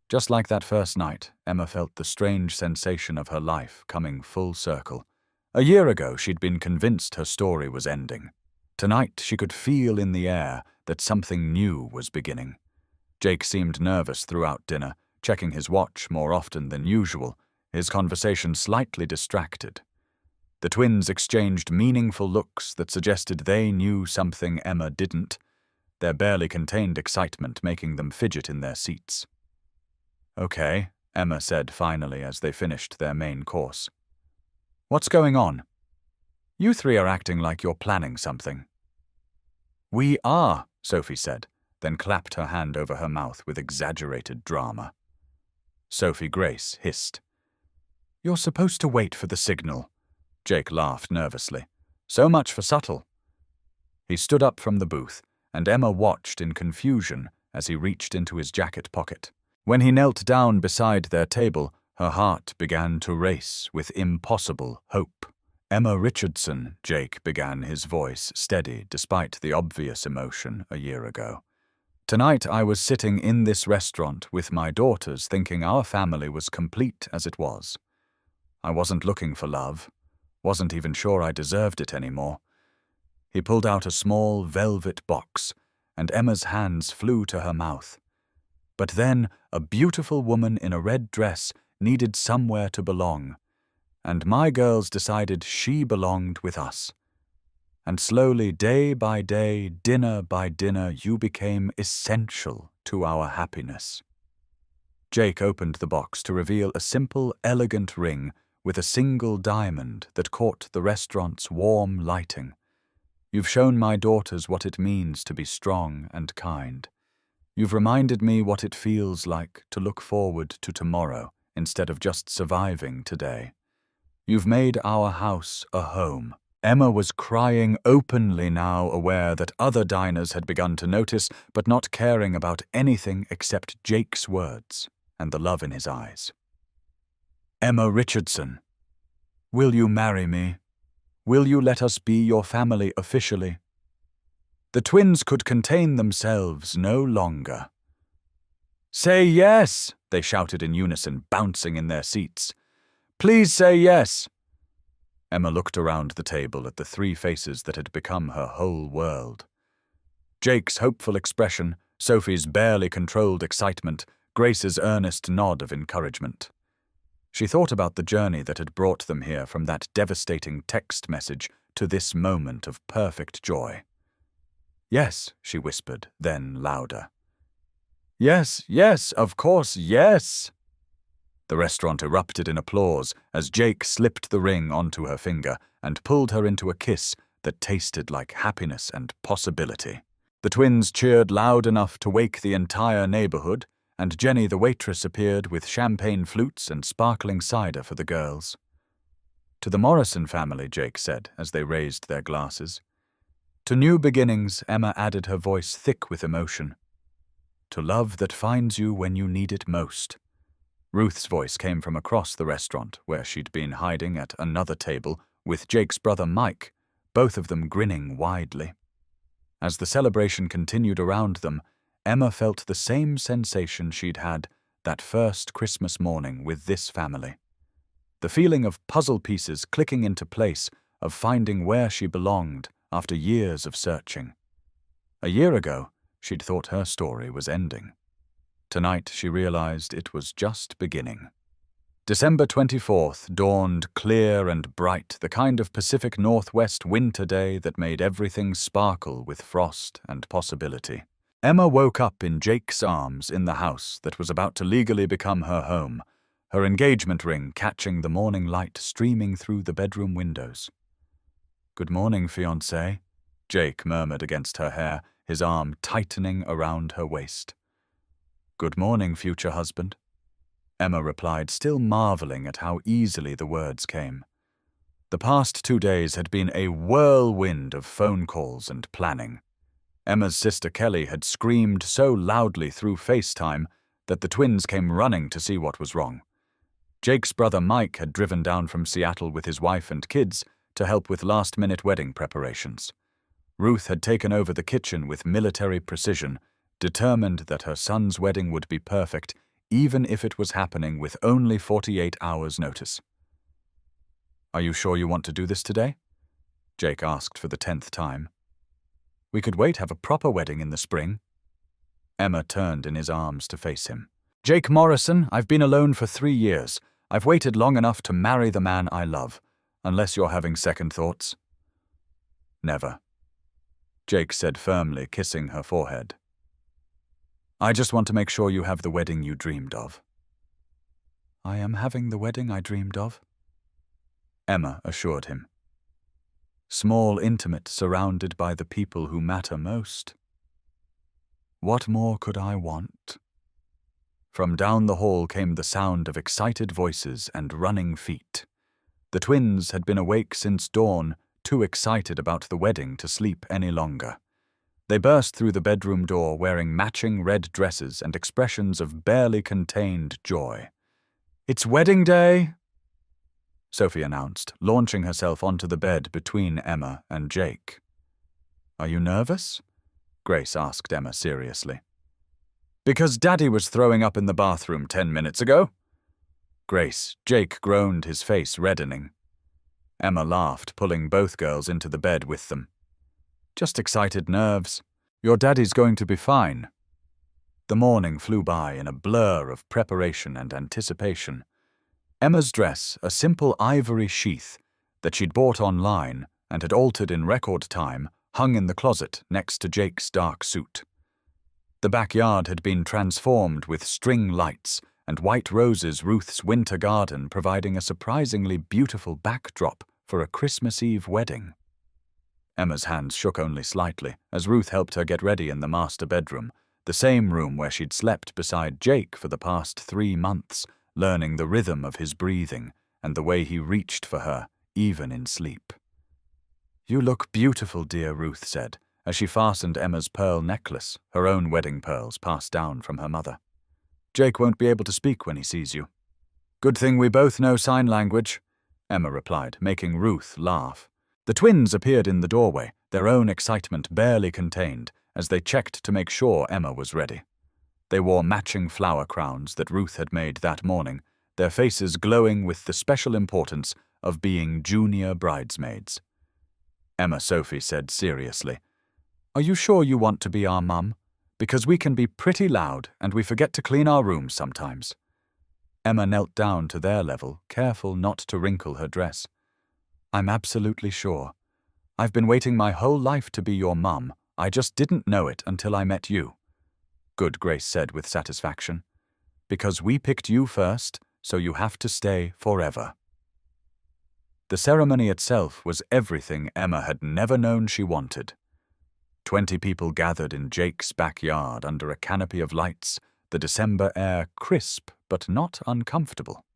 Just like that first night, Emma felt the strange sensation of her life coming full circle. A year ago, she'd been convinced her story was ending. Tonight, she could feel in the air that something new was beginning. Jake seemed nervous throughout dinner, checking his watch more often than usual, his conversation slightly distracted. The twins exchanged meaningful looks that suggested they knew something Emma didn't, their barely contained excitement making them fidget in their seats. "Okay," Emma said finally as they finished their main course. "What's going on? You 3 are acting like you're planning something." "We are," Sophie said, then clapped her hand over her mouth with exaggerated drama. Sophie Grace hissed. "You're supposed to wait for the signal." Jake laughed nervously. "So much for subtle." He stood up from the booth, and Emma watched in confusion as he reached into his jacket pocket. When he knelt down beside their table, her heart began to race with impossible hope. "Emma Richardson," Jake began, his voice steady despite the obvious emotion a year ago. "Tonight I was sitting in this restaurant with my daughters thinking our family was complete as it was. I wasn't looking for love, wasn't even sure I deserved it anymore." He pulled out a small velvet box, and Emma's hands flew to her mouth. But then a beautiful woman in a red dress needed somewhere to belong, and my girls decided she belonged with us. And slowly, day by day, dinner by dinner, you became essential to our happiness. Jake opened the box to reveal a simple, elegant ring with a single diamond that caught the restaurant's warm lighting. You've shown my daughters what it means to be strong and kind. You've reminded me what it feels like to look forward to tomorrow instead of just surviving today. You've made our house a home. Emma was crying openly now, aware that other diners had begun to notice, but not caring about anything except Jake's words and the love in his eyes. Emma Richardson, will you marry me? Will you let us be your family officially? The twins could contain themselves no longer. Say yes, they shouted in unison, bouncing in their seats. Please say yes. Emma looked around the table at the three faces that had become her whole world. Jake's hopeful expression, Sophie's barely controlled excitement, Grace's earnest nod of encouragement. She thought about the journey that had brought them here from that devastating text message to this moment of perfect joy. Yes, she whispered, then louder. Yes, yes, of course, yes. The restaurant erupted in applause as Jake slipped the ring onto her finger and pulled her into a kiss that tasted like happiness and possibility. The twins cheered loud enough to wake the entire neighborhood, and Jenny the waitress appeared with champagne flutes and sparkling cider for the girls. To the Morrison family, Jake said as they raised their glasses. To new beginnings, Emma added her voice thick with emotion. To love that finds you when you need it most. Ruth's voice came from across the restaurant, where she'd been hiding at another table with Jake's brother Mike, both of them grinning widely. As the celebration continued around them, Emma felt the same sensation she'd had that first Christmas morning with this family. The feeling of puzzle pieces clicking into place, of finding where she belonged after years of searching. A year ago, she'd thought her story was ending. Tonight, she realized it was just beginning. December 24th dawned clear and bright, the kind of Pacific Northwest winter day that made everything sparkle with frost and possibility. Emma woke up in Jake's arms in the house that was about to legally become her home, her engagement ring catching the morning light streaming through the bedroom windows. Good morning, fiancé, Jake murmured against her hair, his arm tightening around her waist. Good morning, future husband, Emma replied, still marveling at how easily the words came. The past 2 days had been a whirlwind of phone calls and planning. Emma's sister Kelly had screamed so loudly through FaceTime that the twins came running to see what was wrong. Jake's brother Mike had driven down from Seattle with his wife and kids to help with last-minute wedding preparations. Ruth had taken over the kitchen with military precision, determined that her son's wedding would be perfect, even if it was happening with only 48 hours' notice. Are you sure you want to do this today? Jake asked for the 10th time. We could wait, have a proper wedding in the spring. Emma turned in his arms to face him. Jake Morrison, I've been alone for 3 years. I've waited long enough to marry the man I love, unless you're having second thoughts. Never, Jake said firmly, kissing her forehead. I just want to make sure you have the wedding you dreamed of. I am having the wedding I dreamed of, Emma assured him. Small, intimate, surrounded by the people who matter most. What more could I want? From down the hall came the sound of excited voices and running feet. The twins had been awake since dawn, too excited about the wedding to sleep any longer. They burst through the bedroom door wearing matching red dresses and expressions of barely contained joy. It's wedding day, Sophie announced, launching herself onto the bed between Emma and Jake. Are you nervous? Grace asked Emma seriously. Because Daddy was throwing up in the bathroom 10 minutes ago. Grace, Jake groaned, his face reddening. Emma laughed, pulling both girls into the bed with them. Just excited nerves. Your daddy's going to be fine." The morning flew by in a blur of preparation and anticipation. Emma's dress, a simple ivory sheath that she'd bought online and had altered in record time, hung in the closet next to Jake's dark suit. The backyard had been transformed with string lights and white roses, Ruth's winter garden providing a surprisingly beautiful backdrop for a Christmas Eve wedding. Emma's hands shook only slightly as Ruth helped her get ready in the master bedroom, the same room where she'd slept beside Jake for the past 3 months, learning the rhythm of his breathing and the way he reached for her, even in sleep. "You look beautiful, dear," Ruth said, as she fastened Emma's pearl necklace, her own wedding pearls passed down from her mother. "Jake won't be able to speak when he sees you." "Good thing we both know sign language," Emma replied, making Ruth laugh. The twins appeared in the doorway, their own excitement barely contained, as they checked to make sure Emma was ready. They wore matching flower crowns that Ruth had made that morning, their faces glowing with the special importance of being junior bridesmaids. Emma Sophie said seriously, "Are you sure you want to be our mum? Because we can be pretty loud and we forget to clean our rooms sometimes." Emma knelt down to their level, careful not to wrinkle her dress. "I'm absolutely sure. I've been waiting my whole life to be your mum. I just didn't know it until I met you," Good Grace said with satisfaction. "Because we picked you first, so you have to stay forever." The ceremony itself was everything Emma had never known she wanted. 20 people gathered in Jake's backyard under a canopy of lights, the December air crisp but not uncomfortable.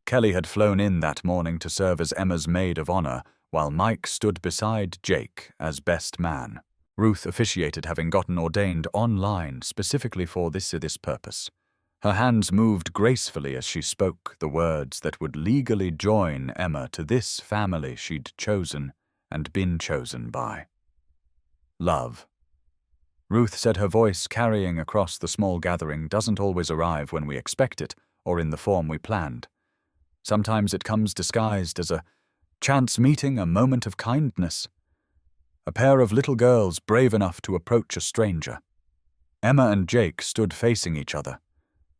Kelly had flown in that morning to serve as Emma's maid of honor, while Mike stood beside Jake as best man. Ruth officiated, having gotten ordained online specifically for this purpose. Her hands moved gracefully as she spoke the words that would legally join Emma to this family she'd chosen and been chosen by. Love. Ruth said, her voice carrying across the small gathering, doesn't always arrive when we expect it or in the form we planned. Sometimes it comes disguised as a chance meeting, a moment of kindness. A pair of little girls brave enough to approach a stranger. Emma and Jake stood facing each other.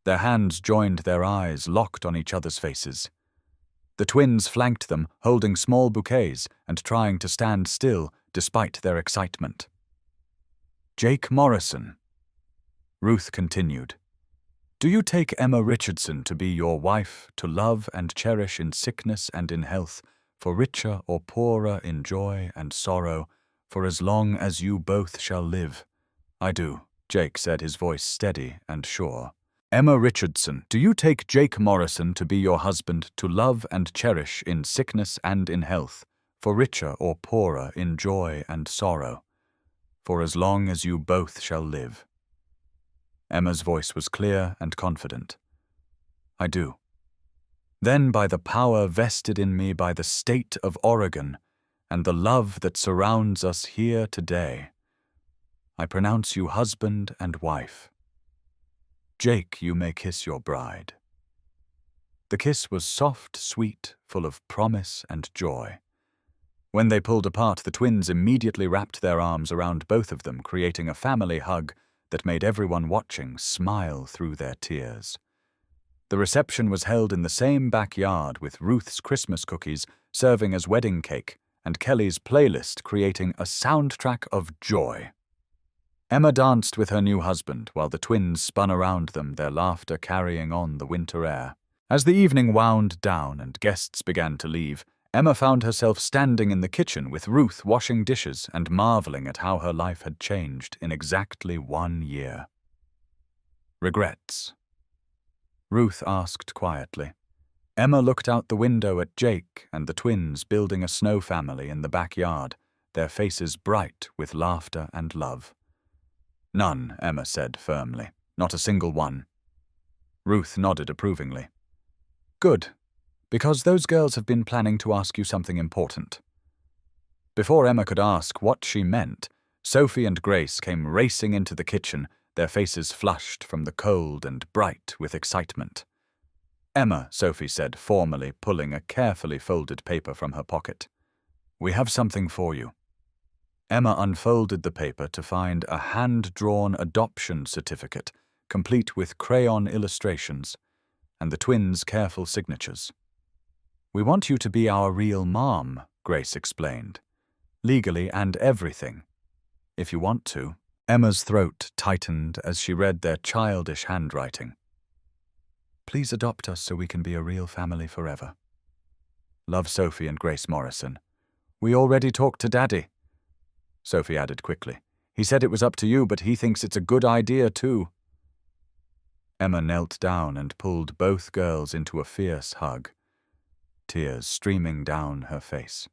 Their hands joined their eyes, locked on each other's faces. The twins flanked them, holding small bouquets and trying to stand still despite their excitement. "Jake Morrison," Ruth continued, "do you take Emma Richardson to be your wife, to love and cherish in sickness and in health, for richer or poorer in joy and sorrow, for as long as you both shall live?" "I do," Jake said, his voice steady and sure. "Emma Richardson, do you take Jake Morrison to be your husband, to love and cherish in sickness and in health, for richer or poorer in joy and sorrow, for as long as you both shall live?" Emma's voice was clear and confident. "I do." "Then by the power vested in me by the state of Oregon and the love that surrounds us here today, I pronounce you husband and wife. Jake, you may kiss your bride." The kiss was soft, sweet, full of promise and joy. When they pulled apart, the twins immediately wrapped their arms around both of them, creating a family hug that made everyone watching smile through their tears. The reception was held in the same backyard, with Ruth's Christmas cookies serving as wedding cake and Kelly's playlist creating a soundtrack of joy. Emma danced with her new husband while the twins spun around them, their laughter carrying on the winter air. As the evening wound down and guests began to leave, Emma found herself standing in the kitchen with Ruth washing dishes and marveling at how her life had changed in exactly 1 year. "Regrets?" Ruth asked quietly. Emma looked out the window at Jake and the twins building a snow family in the backyard, their faces bright with laughter and love. "None," Emma said firmly. "Not a single one." Ruth nodded approvingly. "Good, because those girls have been planning to ask you something important." Before Emma could ask what she meant, Sophie and Grace came racing into the kitchen, their faces flushed from the cold and bright with excitement. "Emma," Sophie said formally, pulling a carefully folded paper from her pocket. "We have something for you." Emma unfolded the paper to find a hand-drawn adoption certificate, complete with crayon illustrations, and the twins' careful signatures. "We want you to be our real mom," Grace explained. "Legally and everything. If you want to." Emma's throat tightened as she read their childish handwriting. "Please adopt us so we can be a real family forever. Love, Sophie and Grace Morrison." "We already talked to Daddy," Sophie added quickly. "He said it was up to you, but he thinks it's a good idea too." Emma knelt down and pulled both girls into a fierce hug, tears streaming down her face.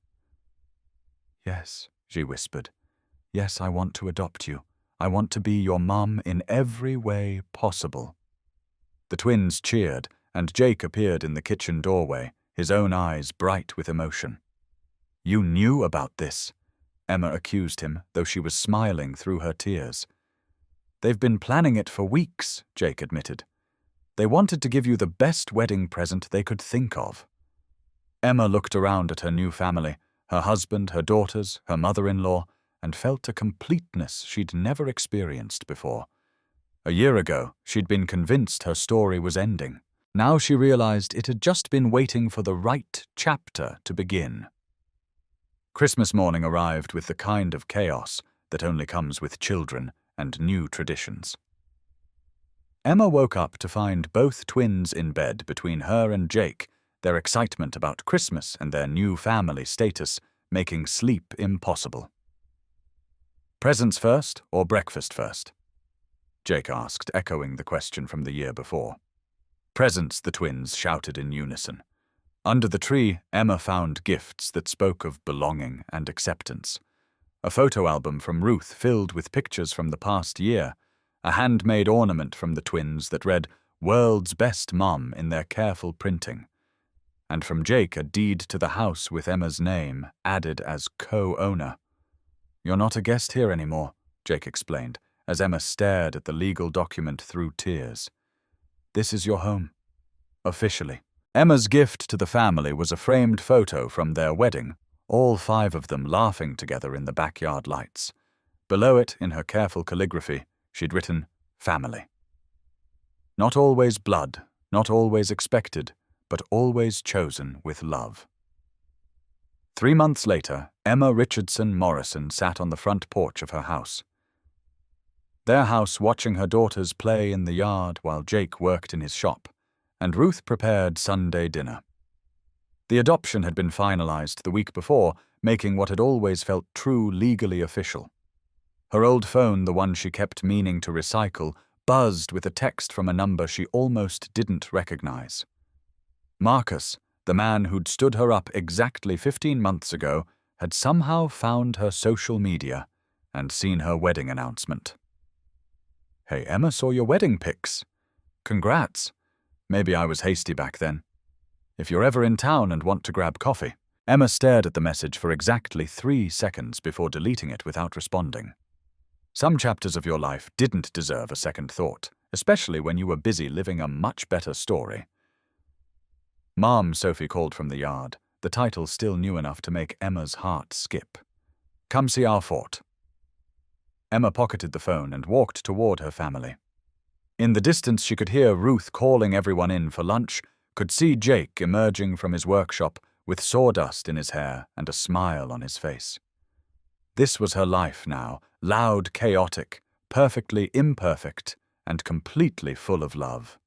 "Yes," she whispered. "Yes, I want to adopt you. I want to be your mum in every way possible." The twins cheered, and Jake appeared in the kitchen doorway, his own eyes bright with emotion. "You knew about this," Emma accused him, though she was smiling through her tears. "They've been planning it for weeks," Jake admitted. "They wanted to give you the best wedding present they could think of." Emma looked around at her new family, her husband, her daughters, her mother-in-law, and felt a completeness she'd never experienced before. A year ago, she'd been convinced her story was ending. Now she realized it had just been waiting for the right chapter to begin. Christmas morning arrived with the kind of chaos that only comes with children and new traditions. Emma woke up to find both twins in bed between her and Jake, their excitement about Christmas and their new family status making sleep impossible. "Presents first or breakfast first?" Jake asked, echoing the question from the year before. "Presents," the twins shouted in unison. Under the tree, Emma found gifts that spoke of belonging and acceptance. A photo album from Ruth filled with pictures from the past year, a handmade ornament from the twins that read "World's Best Mom" in their careful printing, and from Jake a deed to the house with Emma's name added as co-owner. "You're not a guest here anymore," Jake explained, as Emma stared at the legal document through tears. "This is your home. Officially." Emma's gift to the family was a framed photo from their wedding, all 5 of them laughing together in the backyard lights. Below it, in her careful calligraphy, she'd written, "Family." Not always blood, not always expected, but always chosen with love. 3 months later, Emma Richardson Morrison sat on the front porch of her house. Their house watching her daughters play in the yard while Jake worked in his shop, and Ruth prepared Sunday dinner. The adoption had been finalized the week before, making what had always felt true legally official. Her old phone, the one she kept meaning to recycle, buzzed with a text from a number she almost didn't recognize. Marcus, the man who'd stood her up exactly 15 months ago, had somehow found her social media and seen her wedding announcement. "Hey, Emma saw your wedding pics. Congrats. Maybe I was hasty back then. If you're ever in town and want to grab coffee." Emma stared at the message for exactly 3 seconds before deleting it without responding. Some chapters of your life didn't deserve a second thought, especially when you were busy living a much better story. "Mom," Sophie called from the yard, the title still new enough to make Emma's heart skip. "Come see our fort." Emma pocketed the phone and walked toward her family. In the distance she could hear Ruth calling everyone in for lunch, could see Jake emerging from his workshop with sawdust in his hair and a smile on his face. This was her life now, loud, chaotic, perfectly imperfect, and completely full of love.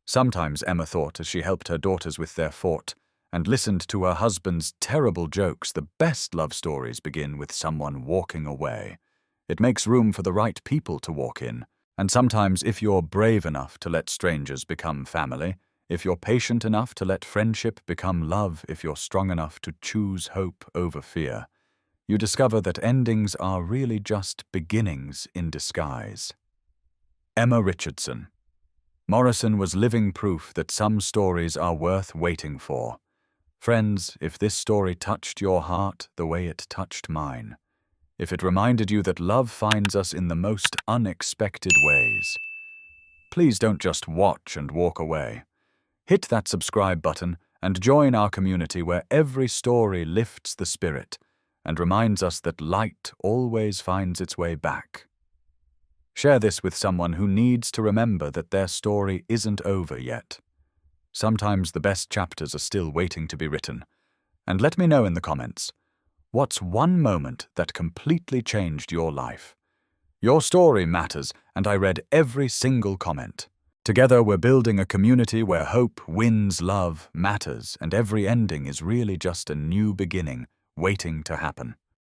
Sometimes, Emma thought as she helped her daughters with their fort and listened to her husband's terrible jokes, the best love stories begin with someone walking away. It makes room for the right people to walk in. And sometimes, if you're brave enough to let strangers become family, if you're patient enough to let friendship become love, if you're strong enough to choose hope over fear, you discover that endings are really just beginnings in disguise. Emma Richardson. Morrison was living proof that some stories are worth waiting for. Friends, if this story touched your heart the way it touched mine, if it reminded you that love finds us in the most unexpected ways, please don't just watch and walk away. Hit that subscribe button and join our community where every story lifts the spirit, and reminds us that light always finds its way back. Share this with someone who needs to remember that their story isn't over yet. Sometimes the best chapters are still waiting to be written. And let me know in the comments, what's one moment that completely changed your life? Your story matters, and I read every single comment. Together we're building a community where hope wins, love matters, and every ending is really just a new beginning waiting to happen.